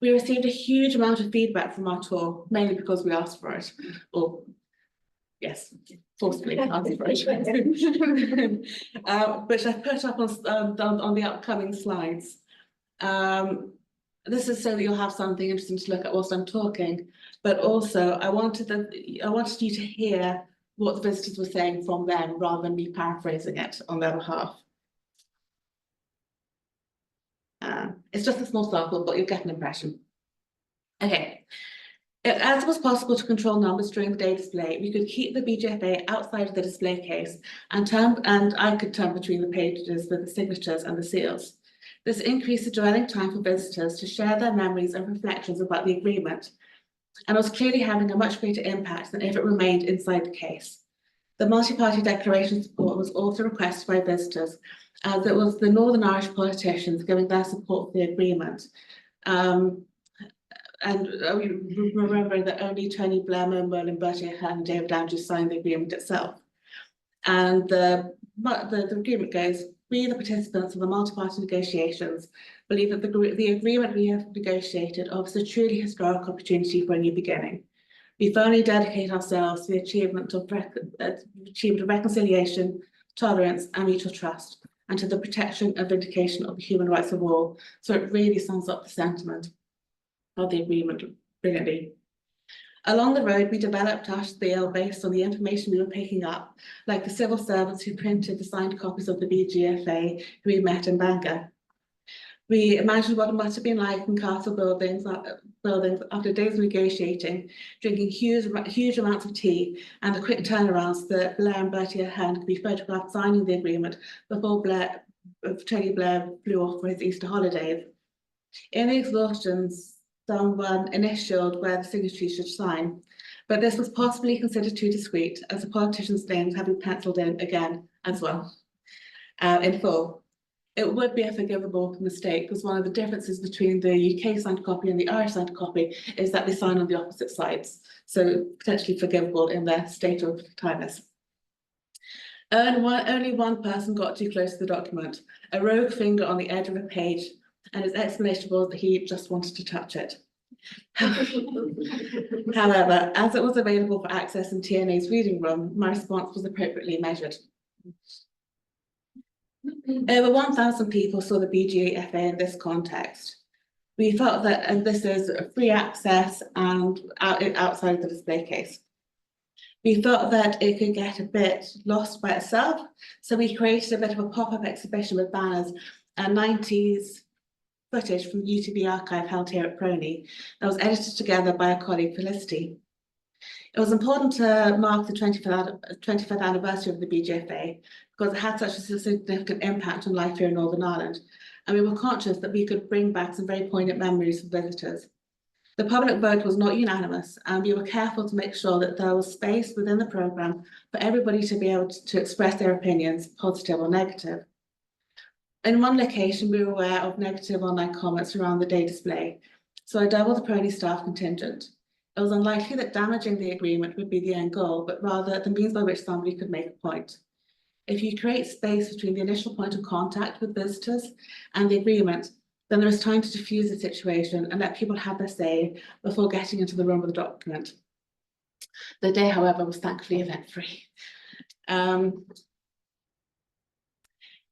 We received a huge amount of feedback from our tour, mainly because we asked for it, or yes, forcibly asked for it, which I put up on the upcoming slides. This is so that you'll have something interesting to look at whilst I'm talking, but also I wanted you to hear what the visitors were saying from them rather than me paraphrasing it on their behalf. It's just a small sample, but you'll get an impression. Okay. As it was possible to control numbers during the day display, we could keep the BGFA outside of the display case and I could turn between the pages with the signatures and the seals. This increased the dwelling time for visitors to share their memories and reflections about the agreement, and was clearly having a much greater impact than if it remained inside the case. The multi-party declaration support was also requested by visitors, as it was the Northern Irish politicians giving their support for the agreement. And we remember that only Tony Blair, Merlin Bertier and David Andrews signed the agreement itself. And the agreement goes, we, the participants of the multi-party negotiations, believe that the agreement we have negotiated offers a truly historic opportunity for a new beginning. We firmly dedicate ourselves to the achievement of reconciliation, tolerance and mutual trust, and to the protection and vindication of the human rights of all. So it really sums up the sentiment of the agreement brilliantly. Along the road, we developed our spiel based on the information we were picking up, like the civil servants who printed the signed copies of the BGFA who we met in Bangor. We imagined what it must have been like in castle buildings after days of negotiating, drinking huge amounts of tea, and the quick turnarounds that Blair and Bertie Ahern could be photographed signing the agreement before Tony Blair flew off for his Easter holidays. In the exhaustions, someone initialed where the signatories should sign, but this was possibly considered too discreet, as the politicians' names have been penciled in again as well, in full. It would be a forgivable mistake, because one of the differences between the UK signed copy and the Irish signed copy is that they sign on the opposite sides, so potentially forgivable in their state of tiredness. Only one person got too close to the document, a rogue finger on the edge of a page, and his explanation was that he just wanted to touch it. However, as it was available for access in TNA's reading room, my response was appropriately measured. Over 1,000 people saw the BGFA in this context. We felt that, and this is free access and outside the display case. We felt that it could get a bit lost by itself, so we created a bit of a pop-up exhibition with banners and 90s footage from the UTB archive held here at PRONI that was edited together by our colleague Felicity. It was important to mark the 25th anniversary of the BGFA because it had such a significant impact on life here in Northern Ireland, and we were conscious that we could bring back some very poignant memories for visitors. The public vote was not unanimous, and we were careful to make sure that there was space within the programme for everybody to be able to express their opinions, positive or negative. In one location, we were aware of negative online comments around the day display, so I doubled the PRONI staff contingent. It was unlikely that damaging the agreement would be the end goal, but rather the means by which somebody could make a point. If you create space between the initial point of contact with visitors and the agreement, then there is time to diffuse the situation and let people have their say before getting into the room with the document. The day, however, was thankfully event-free.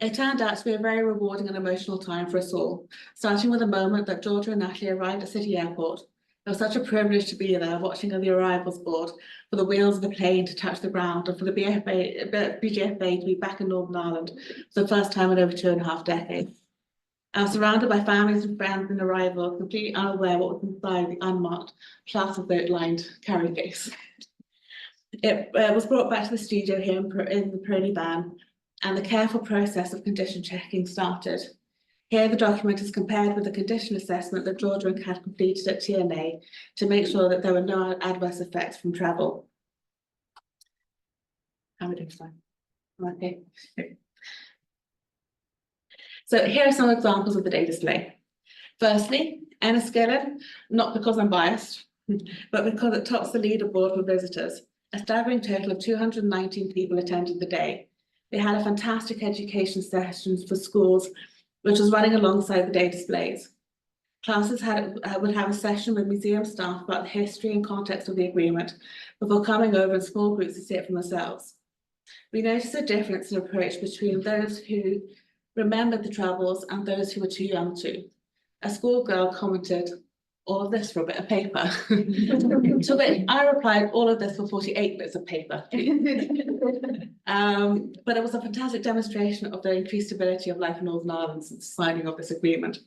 It turned out to be a very rewarding and emotional time for us all, starting with the moment that Georgia and Natalie arrived at City Airport. It was such a privilege to be there, watching the arrivals board, for the wheels of the plane to touch the ground, and for the BGFA to be back in Northern Ireland for the first time in over 2.5 decades. I was surrounded by families and friends in arrival, completely unaware what was inside the unmarked plastic vote-lined carry case. It was brought back to the studio here in the PRONI van, and the careful process of condition checking started. Here, the document is compared with the condition assessment that Georgia and Kat completed at TNA to make sure that there were no adverse effects from travel. How are we doing time? Okay. So here are some examples of the day display. Firstly, Enniskillen, not because I'm biased, but because it tops the leaderboard for visitors. A staggering total of 219 people attended the day. They had a fantastic education sessions for schools, which was running alongside the day displays. Classes would have a session with museum staff about the history and context of the agreement before coming over in small groups to see it for themselves. We noticed a difference in approach between those who remembered the Troubles and those who were too young to. A schoolgirl commented, "All of this for a bit of paper." To which I replied, "All of this for 48 bits of paper." But it was a fantastic demonstration of the increased stability of life in Northern Ireland since the signing of this agreement.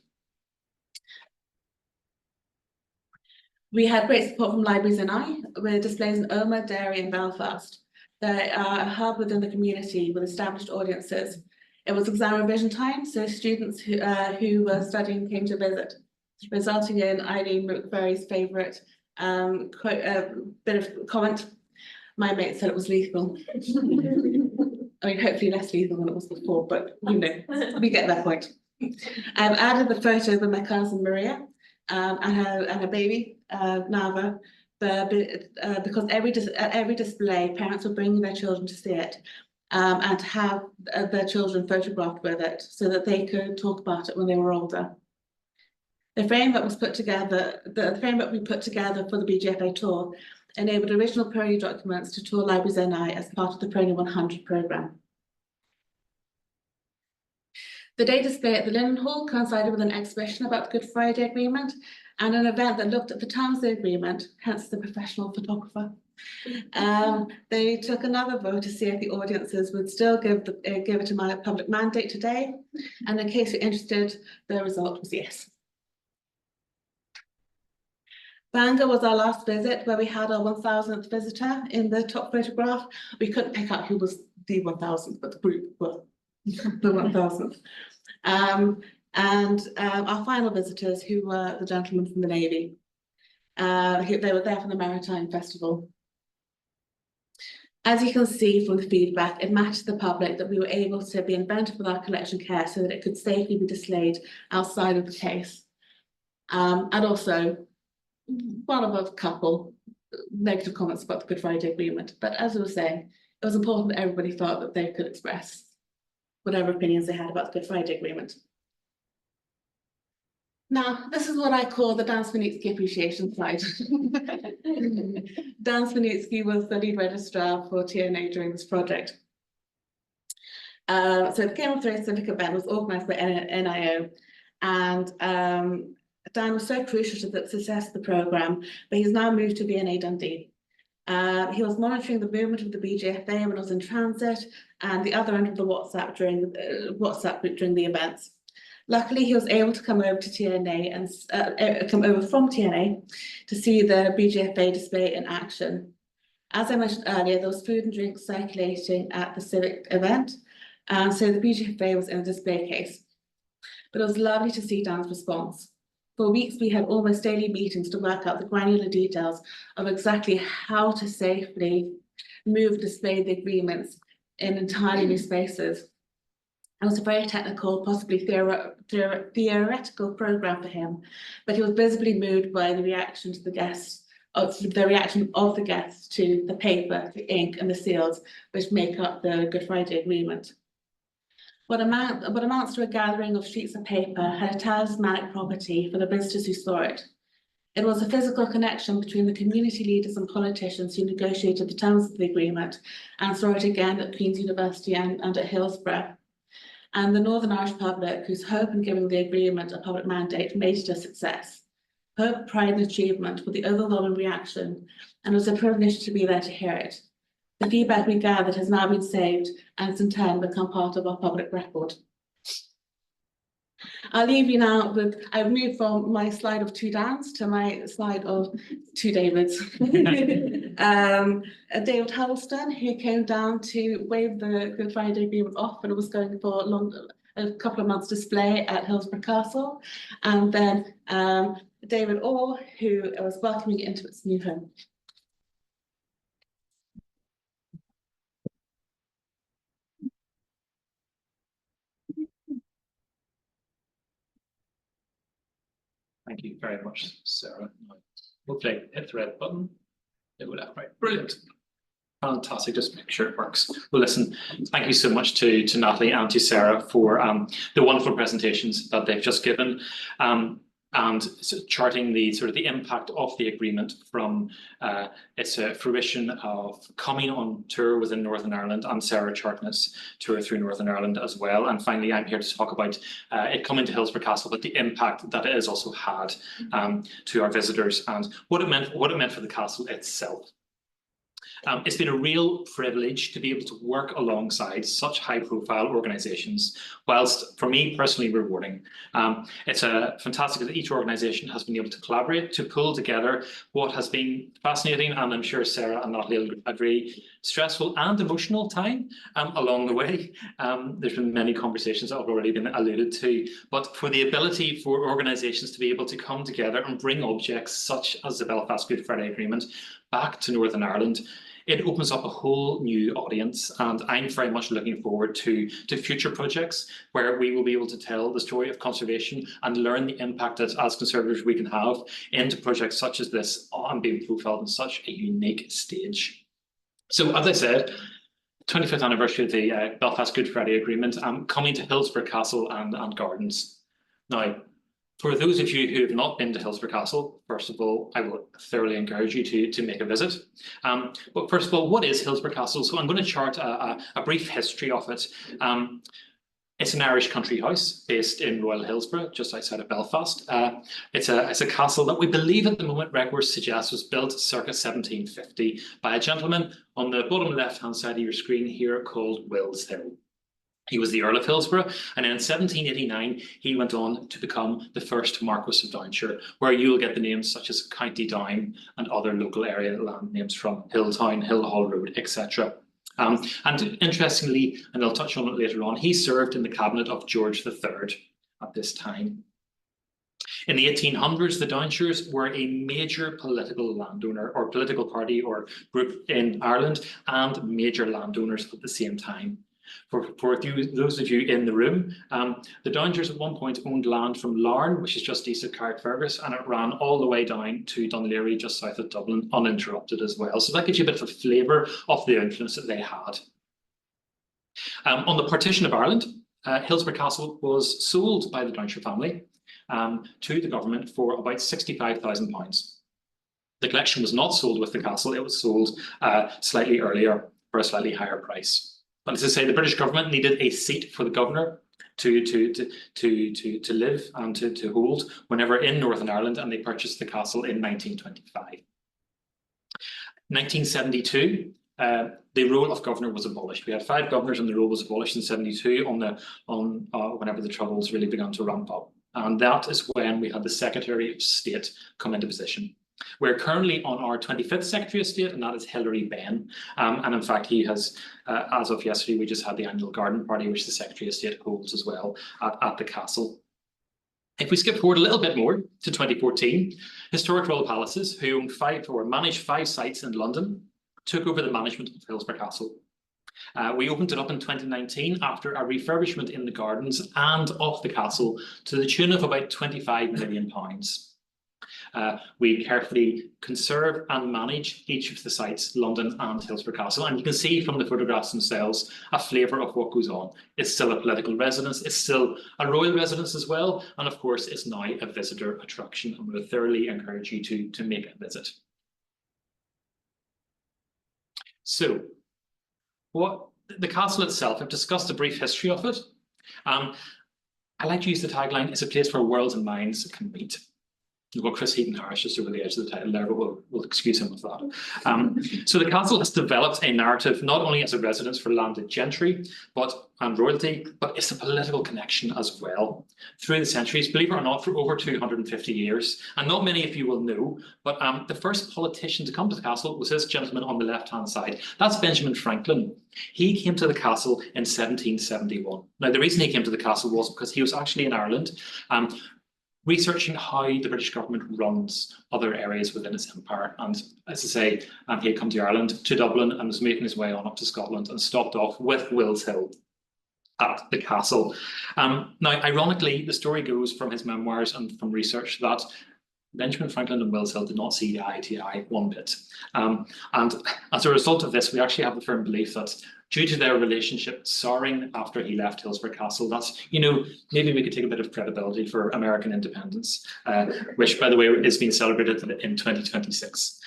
We had great support from Libraries NI, with displays in Omagh, Derry and Belfast. They are a hub within the community with established audiences. It was exam revision time, so students who were studying came to visit, resulting in Eileen McVery's favourite bit of comment. My mate said it was lethal. I mean, hopefully less lethal than it was before, but you know, we get that point. I've added the photo of my cousin Maria and her baby, Nava, because at every display, parents were bringing their children to see it. And to have their children photographed with it so that they could talk about it when they were older. The frame that was put together, the frame that we put together for the BGFA tour enabled original PRONI documents to tour Libraries NI as part of the PRONI 100 programme. The day display at the Linen Hall coincided with an exhibition about the Good Friday Agreement and an event that looked at the terms of the agreement, hence the professional photographer. They took another vote to see if the audiences would still give it a public mandate today, and in case you're interested, the result was yes. Bangor was our last visit, where we had our 1000th visitor in the top photograph. We couldn't pick out who was the 1000th, but the group were the 1000th. Our final visitors, who were the gentlemen from the Navy. They were there for the Maritime Festival. As you can see from the feedback, it matched the public that we were able to be inventive with our collection care so that it could safely be displayed outside of the case. And also, one of a couple negative comments about the Good Friday Agreement. But as I was saying, it was important that everybody thought that they could express whatever opinions they had about the Good Friday Agreement. Now, this is what I call the Dan Swanitsky appreciation slide. Dan Swanitsky was the lead registrar for TNA during this project. So the Game of Thrones civic event was organised by NIO, and Dan was so crucial to the success of the programme, but he's now moved to VNA Dundee. He was monitoring the movement of the BGFA when it was in transit, and the other end of the WhatsApp group during the events. Luckily, he was able to come over to TNA and come over from TNA to see the BGFA display in action. As I mentioned earlier, there was food and drink circulating at the civic event, and so the BGFA was in a display case. But it was lovely to see Dan's response. For weeks, we had almost daily meetings to work out the granular details of exactly how to safely display the agreements in entirely new spaces. It was a very technical, possibly theoretical program for him, but he was visibly moved by the reaction to the guests, of the guests to the paper, the ink, and the seals, which make up the Good Friday Agreement. What amounts to a gathering of sheets of paper had a talismanic property for the visitors who saw it. It was a physical connection between the community leaders and politicians who negotiated the terms of the agreement and saw it again at Queen's University and at Hillsborough, and the Northern Irish public, whose hope in giving the agreement a public mandate made it a success. Hope, pride, and achievement were the overwhelming reaction, and it was a privilege to be there to hear it. The feedback we gathered has now been saved and it's in turn become part of our public record. I'll leave you now with, I've moved from my slide of two Dans to my slide of two Davids. David Huddleston, who came down to wave the Good Friday Agreement off when it was going for a couple of months display at Hillsborough Castle. And then David Orr, who was welcoming it into its new home. Thank you very much, Sarah. Hopefully hit the red button. It would have, right. Brilliant. Fantastic, just make sure it works. Well, listen, thank you so much to Natalie and to Sarah for the wonderful presentations that they've just given. And charting the sort of the impact of the agreement from its fruition of coming on tour within Northern Ireland, and Sarah charting its tour through Northern Ireland as well. And finally, I'm here to talk about it coming to Hillsborough Castle, but the impact that it has also had to our visitors and what it meant for the castle itself. It's been a real privilege to be able to work alongside such high-profile organisations, whilst for me personally rewarding. It's fantastic that each organisation has been able to collaborate to pull together what has been fascinating, and I'm sure Sarah and Natalie will agree, stressful and emotional time along the way. There's been many conversations that have already been alluded to, but for the ability for organisations to be able to come together and bring objects such as the Belfast Good Friday Agreement back to Northern Ireland, it opens up a whole new audience, and I'm very much looking forward to future projects where we will be able to tell the story of conservation and learn the impact that as conservators we can have into projects such as this and being profiled in such a unique stage. So as I said, 25th anniversary of the Belfast Good Friday Agreement, coming to Hillsborough Castle and Gardens. Now, for those of you who have not been to Hillsborough Castle, first of all, I will thoroughly encourage you to make a visit. But first of all, what is Hillsborough Castle? So I'm going to chart a brief history of it. It's an Irish country house based in Royal Hillsborough, just outside of Belfast. It's a castle that we believe at the moment records suggest was built circa 1750 by a gentleman on the bottom left-hand side of your screen here called Wills Hill. He was the Earl of Hillsborough, and in 1789, he went on to become the first Marquess of Downshire, where you will get the names such as County Down and other local area land names from Hilltown, Hillhall Road, etc. And interestingly, and I'll touch on it later on, he served in the cabinet of George III at this time. In the 1800s, the Downshires were a major political landowner or political party or group in Ireland and major landowners at the same time. For those of you in the room, the Downshires at one point owned land from Larne, which is just east of Carrickfergus, and it ran all the way down to Dunleary, just south of Dublin, uninterrupted as well. So that gives you a bit of a flavour of the influence that they had. On the partition of Ireland, Hillsborough Castle was sold by the Downshire family to the government for about £65,000. The collection was not sold with the castle, it was sold slightly earlier for a slightly higher price. But as I say, the British government needed a seat for the governor to live and to hold whenever in Northern Ireland, and they purchased the castle in 1925. 1972, the role of governor was abolished. We had 5 governors and the role was abolished in 72 whenever the Troubles really began to ramp up. And that is when we had the Secretary of State come into position. We're currently on our 25th Secretary of State, and that is Hilary Benn. And in fact, he has, as of yesterday, we just had the annual garden party, which the Secretary of State holds as well at the castle. If we skip forward a little bit more to 2014, Historic Royal Palaces, who owned managed 5 sites in London, took over the management of Hillsborough Castle. We opened it up in 2019 after a refurbishment in the gardens and of the castle to the tune of about £25 million. We carefully conserve and manage each of the sites, London and Hillsborough Castle. And you can see from the photographs themselves a flavour of what goes on. It's still a political residence, it's still a royal residence as well. And of course, it's now a visitor attraction. And we would thoroughly encourage you to make a visit. So, what the castle itself, I've discussed a brief history of it. I like to use the tagline, it's a place where worlds and minds can meet. We've got Chris Heaton Harris just over the edge of the title there, but we'll excuse him with that. So the castle has developed a narrative not only as a residence for landed gentry and royalty, but it's a political connection as well. Through the centuries, believe it or not, for over 250 years, and not many of you will know, but the first politician to come to the castle was this gentleman on the left-hand side. That's Benjamin Franklin. He came to the castle in 1771. Now, the reason he came to the castle was because he was actually in Ireland, researching how the British government runs other areas within its empire. And as I say, he had come to Ireland, to Dublin, and was making his way on up to Scotland and stopped off with Will's Hill at the castle. Now, ironically, the story goes from his memoirs and from research that Benjamin Franklin and Will's Hill did not see eye to eye one bit. And as a result of this, we actually have the firm belief that due to their relationship souring after he left Hillsborough Castle, that's, maybe we could take a bit of credibility for American independence, which, by the way, is being celebrated in 2026.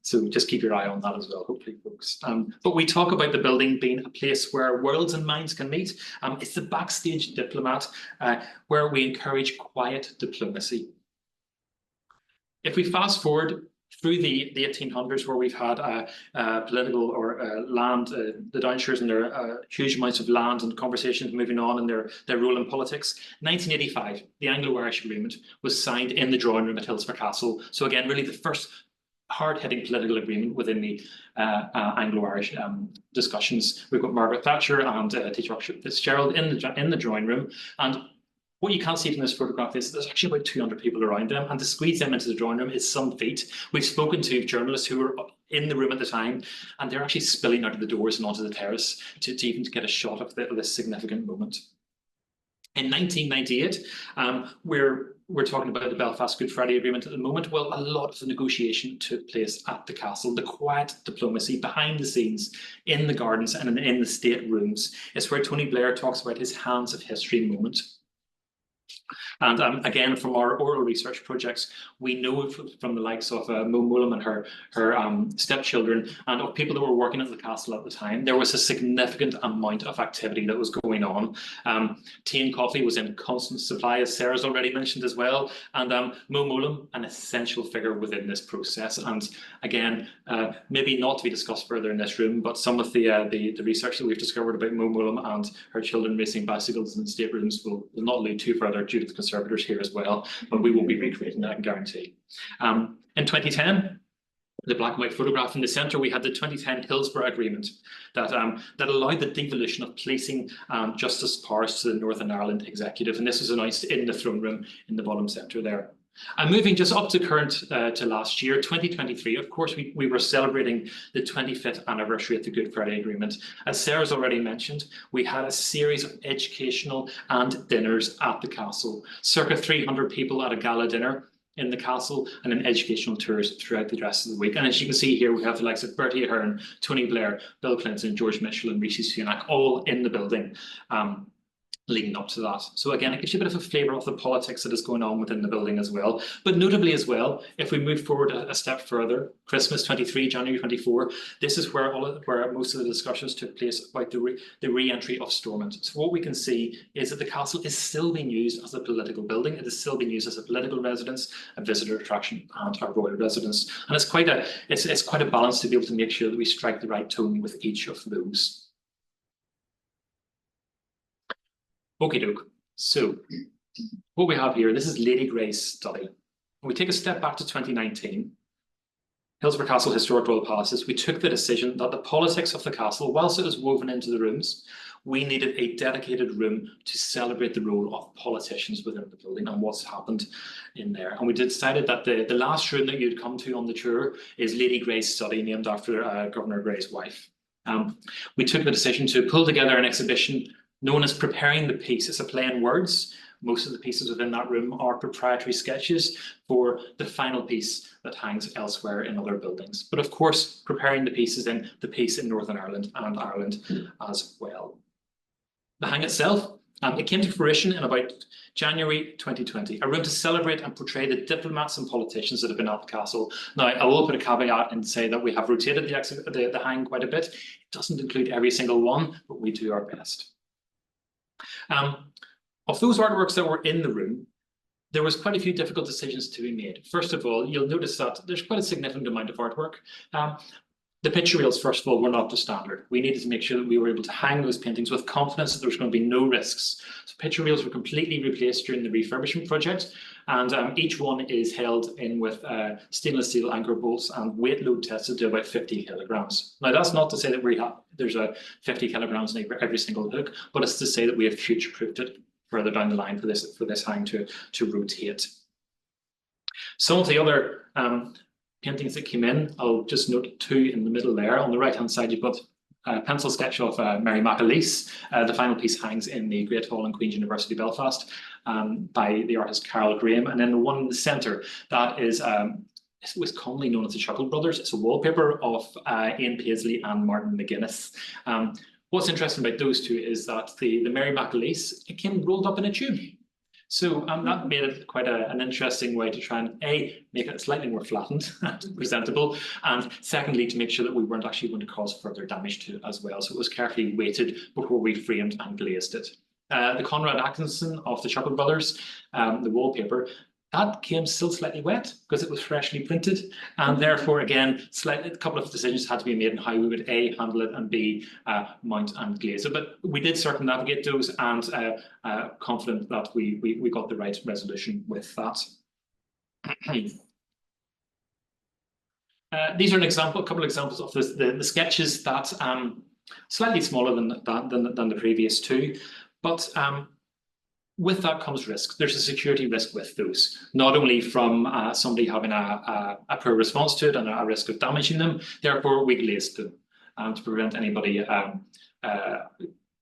So just keep your eye on that as well, hopefully, folks. But we talk about the building being a place where worlds and minds can meet. It's the backstage diplomat where we encourage quiet diplomacy. If we fast forward through the 1800s, where we've had political or land, the Downshires and their huge amounts of land and conversations moving on in their role in politics. 1985, the Anglo-Irish Agreement was signed in the drawing room at Hillsborough Castle. So again, really the first hard-hitting political agreement within the Anglo-Irish discussions. We've got Margaret Thatcher and Teacher Fitzgerald in the drawing room. And what you can't see from this photograph is there's actually about 200 people around them, and to squeeze them into the drawing room is some feat. We've spoken to journalists who were in the room at the time, and they're actually spilling out of the doors and onto the terrace to even get a shot of this significant moment. In 1998, we're talking about the Belfast Good Friday Agreement at the moment. Well, a lot of the negotiation took place at the castle. The quiet diplomacy behind the scenes, in the gardens and in the state rooms, is where Tony Blair talks about his hands of history moment. And again, from our oral research projects, we know from the likes of Mo Mullum and her stepchildren and of people that were working at the castle at the time, there was a significant amount of activity that was going on. Tea and coffee was in constant supply, as Sarah's already mentioned as well, and Mo Mullum, an essential figure within this process. And again, maybe not to be discussed further in this room, but some of the research that we've discovered about Mo Mullum and her children racing bicycles in staterooms will not allude to further due to the conservators here as well, but we won't be recreating that, I can guarantee. In 2010, the black and white photograph in the centre, we had the 2010 Hillsborough Agreement that allowed the devolution of policing justice powers to the Northern Ireland Executive, and this was announced in the throne room in the bottom centre there. And moving just up to current to last year, 2023, of course, we were celebrating the 25th anniversary of the Good Friday Agreement. As Sarah's already mentioned, we had a series of educational and dinners at the castle, circa 300 people at a gala dinner in the castle, and then educational tours throughout the rest of the week. And as you can see here, we have the likes of Bertie Ahern, Tony Blair, Bill Clinton, George Mitchell and Rishi Sunak all in the building. Leading up to that. So again, it gives you a bit of a flavour of the politics that is going on within the building as well. But notably as well, if we move forward a step further, Christmas 23, January 24, this is where most of the discussions took place about the re-entry of Stormont. So what we can see is that the castle is still being used as a political building. It is still being used as a political residence, a visitor attraction, and a royal residence. And it's quite a balance to be able to make sure that we strike the right tone with each of those. Okie doke. So what we have here, this is Lady Grey's study. When we take a step back to 2019, Hillsborough Castle Historic Royal Palaces, we took the decision that the politics of the castle, whilst it was woven into the rooms, we needed a dedicated room to celebrate the role of politicians within the building and what's happened in there. And we decided that the last room that you'd come to on the tour is Lady Grey's study, named after Governor Grey's wife. We took the decision to pull together an exhibition known as Preparing the Peace. It's a play on words. Most of the pieces within that room are proprietary sketches for the final piece that hangs elsewhere in other buildings. But of course, Preparing the Peace is in the piece in Northern Ireland and Ireland as well. The hang itself, it came to fruition in about January 2020, a room to celebrate and portray the diplomats and politicians that have been at the castle. Now, I will put a caveat and say that we have rotated the hang quite a bit. It doesn't include every single one, but we do our best. Of those artworks that were in the room, there was quite a few difficult decisions to be made. First of all, you'll notice that there's quite a significant amount of artwork. The picture reels, first of all, were not the standard. We needed to make sure that we were able to hang those paintings with confidence that there was going to be no risks. So picture reels were completely replaced during the refurbishment project, and each one is held in with stainless steel anchor bolts and weight load tested to about 50 kilograms. Now, that's not to say that there's a 50 kilograms in every single hook, but it's to say that we have future-proofed it further down the line for this hang to rotate. Some of the other paintings that came in, I'll just note two in the middle there. On the right-hand side, you've got a pencil sketch of Mary McAleese. The final piece hangs in the Great Hall in Queen's University, Belfast, by the artist Carol Graham. And then the one in the centre, that is it was commonly known as the Chuckle Brothers. It's a wallpaper of Ian Paisley and Martin McGuinness. What's interesting about those two is that the Mary McAleese, it came rolled up in a tube. So that made it quite an interesting way to try and make it slightly more flattened and presentable, and secondly, to make sure that we weren't actually going to cause further damage to it as well. So it was carefully weighted before we framed and glazed it. The Conrad Atkinson of the Chuckle Brothers, the wallpaper, that came still slightly wet because it was freshly printed, and therefore, again, a couple of decisions had to be made on how we would A, handle it, and B, mount and glaze it. But we did circumnavigate those, and confident that we got the right resolution with that. These are a couple of examples of the sketches that slightly smaller than the previous two, but with that comes risk. There's a security risk with those, not only from somebody having a poor response to it and a risk of damaging them. Therefore, we glazed them to prevent anybody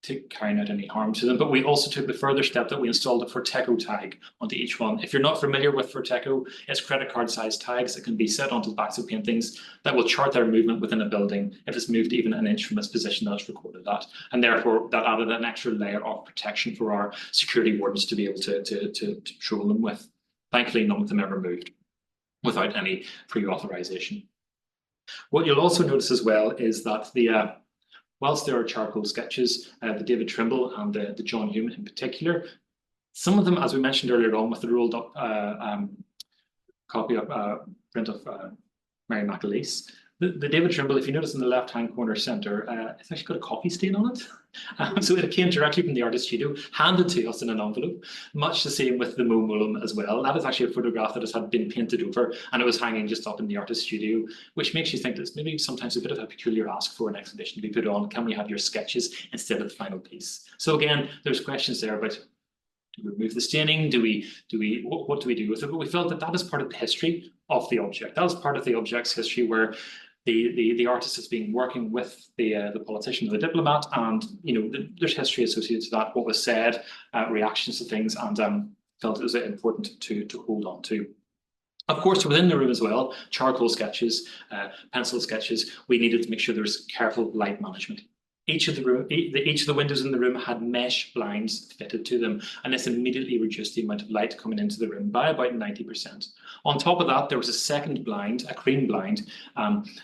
to carrying out any harm to them. But we also took the further step that we installed a Forteco tag onto each one. If you're not familiar with Forteco, it's credit card sized tags that can be set onto the backs of paintings that will chart their movement within a building if it's moved even an inch from its position that it's recorded at. And therefore, that added an extra layer of protection for our security wardens to be able to patrol them with. Thankfully, none of them ever moved without any pre-authorization. What you'll also notice as well is that whilst there are charcoal sketches, the David Trimble and the John Hume in particular, some of them, as we mentioned earlier on, with the rolled up copy of print of Mary McAleese, the David Trimble, if you notice in the left-hand corner centre, it's actually got a coffee stain on it. So it came directly from the artist studio, handed to us in an envelope. Much the same with the Mo Mullen as well. That is actually a photograph that had been painted over, and it was hanging just up in the artist studio, which makes you think that it's maybe sometimes a bit of a peculiar ask for an exhibition to be put on. Can we have your sketches instead of the final piece? So again, there's questions there about, do we remove the staining? What do we do with it? But we felt that is part of the history of the object. That is part of the object's history, where the artist has been working with the politician or the diplomat, and there's history associated to that, what was said, reactions to things, and felt it was important to hold on to. Of course, within the room as well, charcoal sketches, pencil sketches, we needed to make sure there was careful light management. Each of the windows in the room had mesh blinds fitted to them, and this immediately reduced the amount of light coming into the room by about 90%. On top of that, there was a second blind, a cream blind,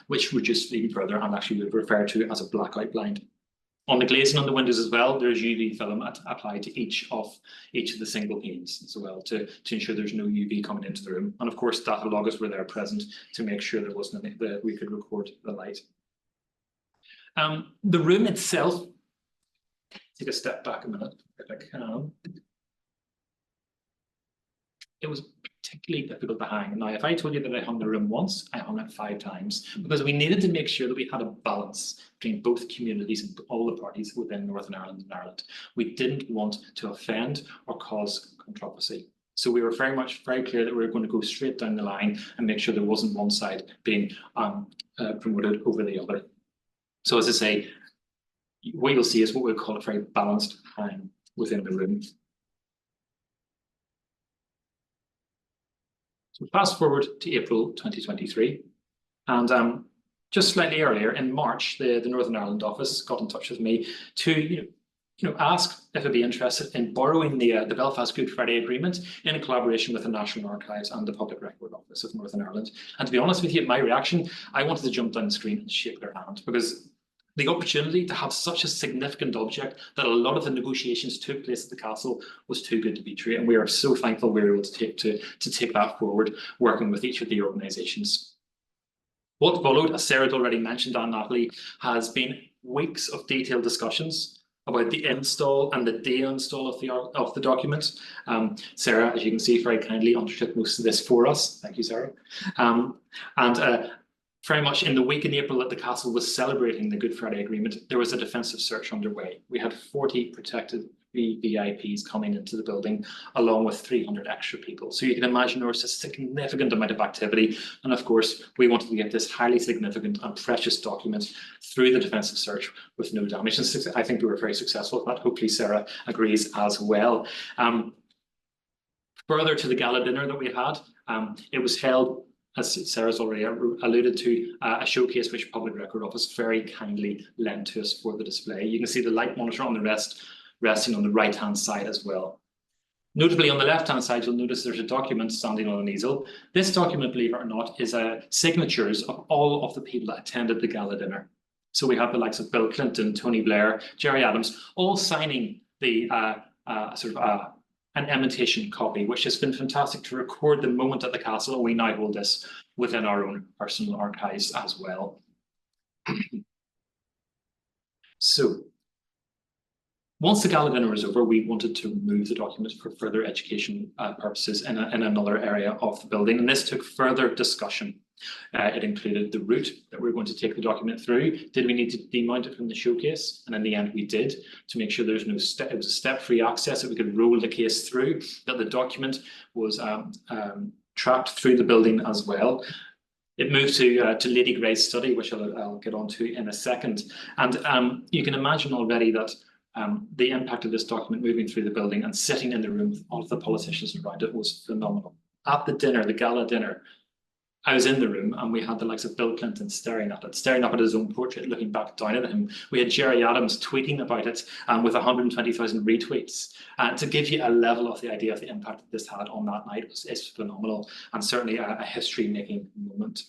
which reduced even further, and actually we refer to as a blackout blind. On the glazing on the windows as well, there's UV film applied to each of the single panes as well to ensure there's no UV coming into the room. And of course, data loggers were there present to make sure there wasn't any, that we could record the light. The room itself, take a step back a minute if I can. It was particularly difficult to hang. Now, if I told you that I hung the room once, I hung it 5 times because we needed to make sure that we had a balance between both communities and all the parties within Northern Ireland and Ireland. We didn't want to offend or cause controversy. So we were very clear that we were going to go straight down the line and make sure there wasn't one side being promoted over the other. So as I say, what you'll see is what we'll call a very balanced hang within the room. So fast forward to April 2023, and just slightly earlier in March, the Northern Ireland office got in touch with me to ask if I'd be interested in borrowing the Belfast Good Friday Agreement in collaboration with the National Archives and the Public Record Office of Northern Ireland. And to be honest with you, my reaction, I wanted to jump down the screen and shake their hand, because the opportunity to have such a significant object that a lot of the negotiations took place at the castle was too good to be true. And we are so thankful we were able to take that forward, working with each of the organisations. What followed, as Sarah had already mentioned, and Natalie, has been weeks of detailed discussions about the install and the deinstall of the document. Sarah, as you can see, very kindly undertook most of this for us. Thank you, Sarah. Very much in the week in April that the castle was celebrating the Good Friday Agreement, there was a defensive search underway. We had 40 protected VIPs coming into the building, along with 300 extra people. So you can imagine there was a significant amount of activity. And of course, we wanted to get this highly significant and precious document through the defensive search with no damage. And I think we were very successful at that. Hopefully Sarah agrees as well. Further to the gala dinner that we had, it was held, as Sarah's already alluded to, a showcase which Public Record Office very kindly lent to us for the display. You can see the light monitor on the resting on the right-hand side as well. Notably, on the left-hand side, you'll notice there's a document standing on an easel. This document, believe it or not, is signatures of all of the people that attended the gala dinner. So we have the likes of Bill Clinton, Tony Blair, Gerry Adams, all signing the an imitation copy, which has been fantastic to record the moment at the castle. We now hold this within our own personal archives as well. So, once the gala dinner was over, we wanted to move the document for further education purposes in another area of the building, and this took further discussion. It included the route that we were going to take the document through. Did we need to demount it from the showcase? And in the end, we did, to make sure there's no step. It was a step-free access, that we could roll the case through, that the document was tracked through the building as well. It moved to Lady Grey's study, which I'll get onto in a second. And you can imagine already that the impact of this document moving through the building and sitting in the room with all of the politicians around it was phenomenal. At the dinner, the gala dinner, I was in the room and we had the likes of Bill Clinton staring up at his own portrait, looking back down at him. We had Gerry Adams tweeting about it with 120,000 retweets. To give you a level of the idea of the impact that this had on that night is phenomenal, and certainly a history-making moment.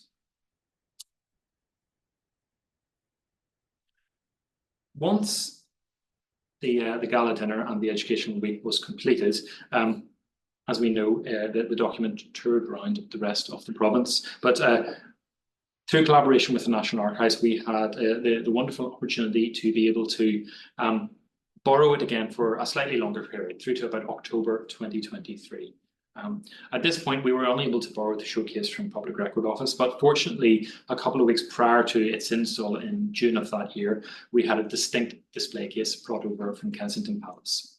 Once the gala dinner and the educational week was completed, as we know, the document toured around the rest of the province, but through collaboration with the National Archives, we had the wonderful opportunity to be able to borrow it again for a slightly longer period, through to about October 2023. At this point, we were unable to borrow the showcase from Public Record Office, but fortunately, a couple of weeks prior to its install in June of that year, we had a distinct display case brought over from Kensington Palace.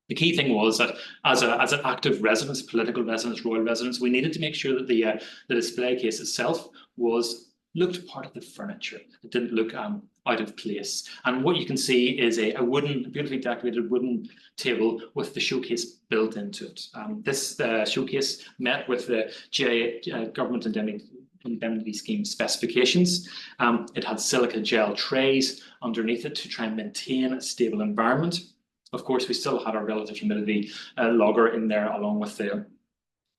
The key thing was that as an active residence, political residence, royal residence, we needed to make sure that the display case itself looked part of the furniture. It didn't look out of place. And what you can see is a beautifully decorated wooden table with the showcase built into it. This showcase met with the GIA Government Indemnity Scheme specifications. It had silica gel trays underneath it to try and maintain a stable environment. Of course, we still had our relative humidity logger in there, along with the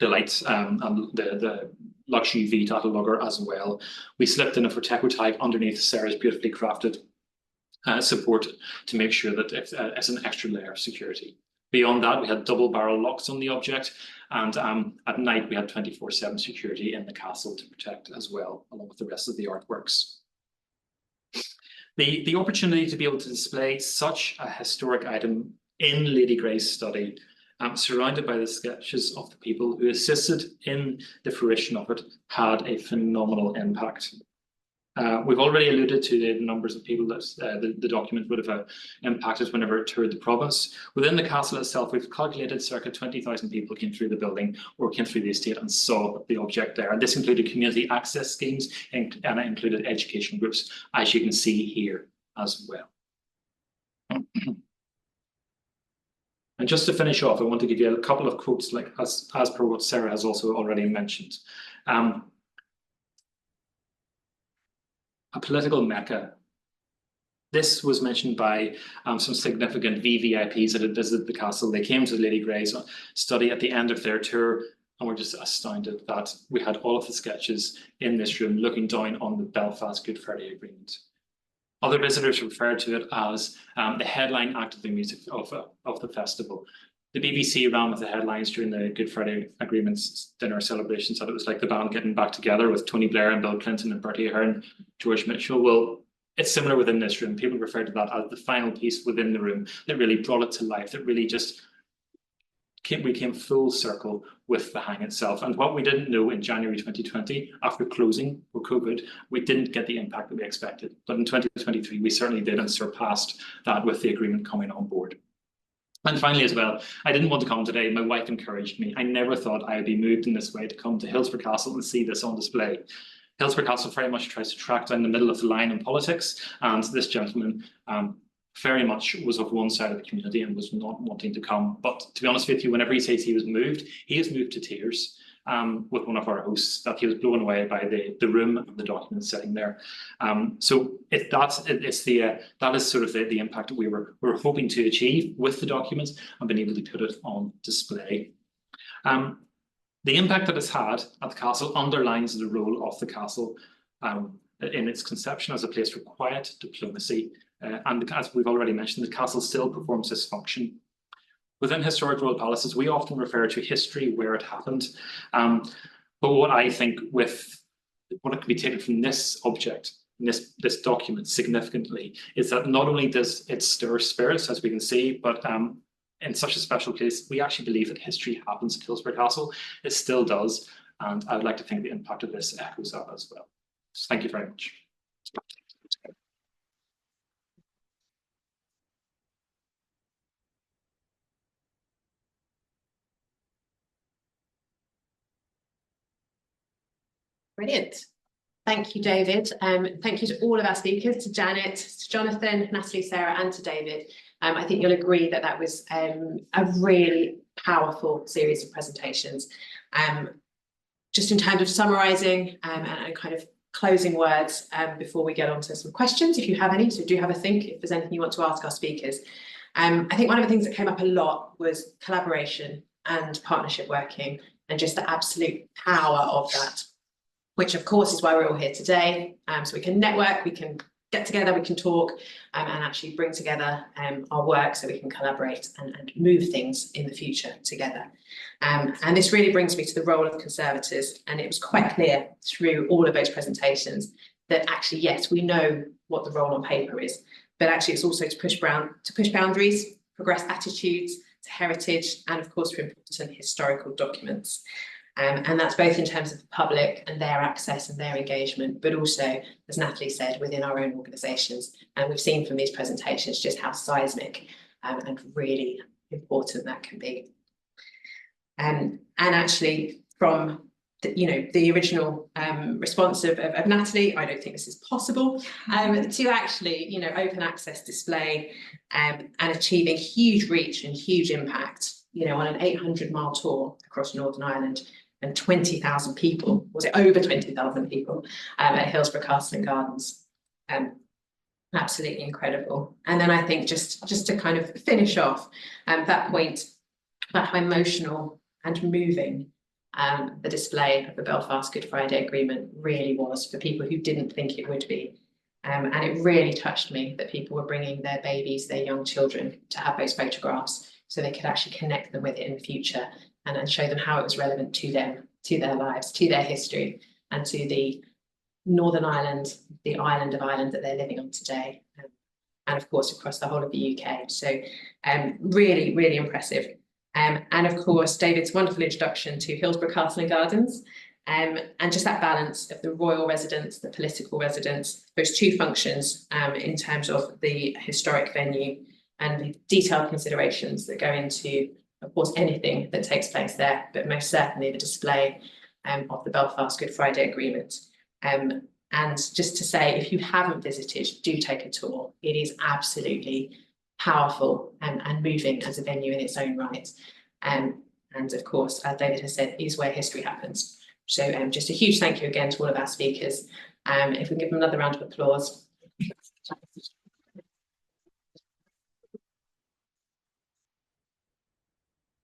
lights and the Lux UV data logger as well. We slipped in a Forteco type underneath Sarah's beautifully crafted support to make sure that it's an extra layer of security. Beyond that, we had double barrel locks on the object, and at night we had 24/7 security in the castle to protect as well, along with the rest of the artworks. The opportunity to be able to display such a historic item in Lady Grey's study surrounded by the sketches of the people who assisted in the fruition of it, had a phenomenal impact. We've already alluded to the numbers of people that the document would have impacted whenever it toured the province. Within the castle itself, we've calculated circa 20,000 people came through the building or came through the estate and saw the object there. And this included community access schemes and it included education groups, as you can see here as well. And just to finish off, I want to give you a couple of quotes, like as per what Sarah has also already mentioned. A political mecca. This was mentioned by some significant VVIPs that had visited the castle. They came to Lady Grey's study at the end of their tour and were just astounded that we had all of the sketches in this room looking down on the Belfast Good Friday Agreement. Other visitors referred to it as the headline act of the music of the festival. The BBC ran with the headlines during the Good Friday Agreement's dinner celebrations that it was like the band getting back together with Tony Blair and Bill Clinton and Bertie Ahern, George Mitchell. Well, it's similar within this room. People refer to that as the final piece within the room that really brought it to life, that really just we came full circle with the hang itself. And what we didn't know in January 2020, after closing for COVID, we didn't get the impact that we expected. But in 2023, we certainly did and surpassed that with the agreement coming on board. And finally as well, I didn't want to come today. My wife encouraged me. I never thought I would be moved in this way to come to Hillsborough Castle and see this on display. Hillsborough Castle very much tries to track down the middle of the line in politics, and this gentleman very much was of one side of the community and was not wanting to come. But to be honest with you, whenever he says he was moved to tears with one of our hosts, that he was blown away by the room and the documents sitting there. So that is sort of the impact that we were hoping to achieve with the documents and been able to put it on display. The impact that it's had at the castle underlines the role of the castle in its conception as a place for quiet diplomacy. And as we've already mentioned, the castle still performs this function. Within historic royal palaces, we often refer to history where it happened. But what I think with what it can be taken from this object, this document significantly, is that not only does it stir spirits, as we can see, but in such a special place, we actually believe that history happens at Hillsborough Castle. It still does. And I would like to think the impact of this echoes that as well. So thank you very much. Brilliant. Thank you, David. Thank you to all of our speakers, to Janet, to Jonathan, Natalie, Sarah, and to David. I think you'll agree that that was a really powerful series of presentations. Just in terms of summarising and kind of closing words before we get on to some questions, if you have any, so do have a think if there's anything you want to ask our speakers. I think one of the things that came up a lot was collaboration and partnership working and just the absolute power of that, which of course is why we're all here today. So we can network, we can get together, we can talk and actually bring together our work so we can collaborate and move things in the future together. And this really brings me to the role of conservators. And it was quite clear through all of those presentations that actually, yes, we know what the role on paper is, but actually it's also to push boundaries, progress attitudes to heritage, and of course for important historical documents. And that's both in terms of the public and their access and their engagement, but also, as Natalie said, within our own organisations. And we've seen from these presentations just how seismic and really important that can be. And actually, from the original response of Natalie, I don't think this is possible, to actually open access display and achieving huge reach and huge impact, on an 800-mile tour across Northern Ireland. And 20,000 people, was it over 20,000 people at Hillsborough Castle and Gardens? Absolutely incredible. And then I think just to kind of finish off that point about how emotional and moving the display of the Belfast Good Friday Agreement really was for people who didn't think it would be. And it really touched me that people were bringing their babies, their young children, to have those photographs so they could actually connect them with it in the future and show them how it was relevant to them, to their lives, to their history, and to the Northern Ireland, the island of Ireland that they're living on today, and of course across the whole of the UK. So really, really impressive. And of course, David's wonderful introduction to Hillsborough Castle and Gardens, and just that balance of the royal residence, the political residence, those two functions in terms of the historic venue and the detailed considerations that go into, of course, anything that takes place there, but most certainly the display of the Belfast Good Friday Agreement. And just to say, if you haven't visited, do take a tour. It is absolutely powerful and moving as a venue in its own right. And of course, as David has said, is where history happens. So just a huge thank you again to all of our speakers. If we can give them another round of applause.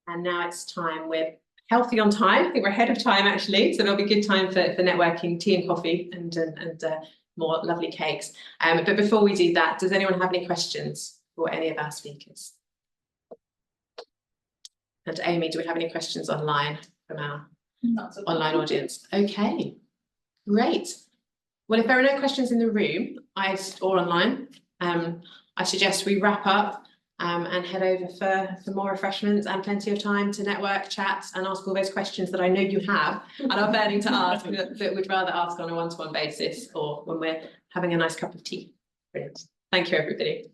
And now it's time, we're healthy on time. I think we're ahead of time actually. So there'll be good time for networking, tea and coffee and more lovely cakes. But before we do that, does anyone have any questions for any of our speakers? And Amy, do we have any questions online from our online audience? Okay, great. Well, if there are no questions in the room or online, I suggest we wrap up and head over for more refreshments and plenty of time to network, chat, and ask all those questions that I know you have and are burning to ask that we'd rather ask on a one-to-one basis or when we're having a nice cup of tea. Brilliant. Thank you, everybody.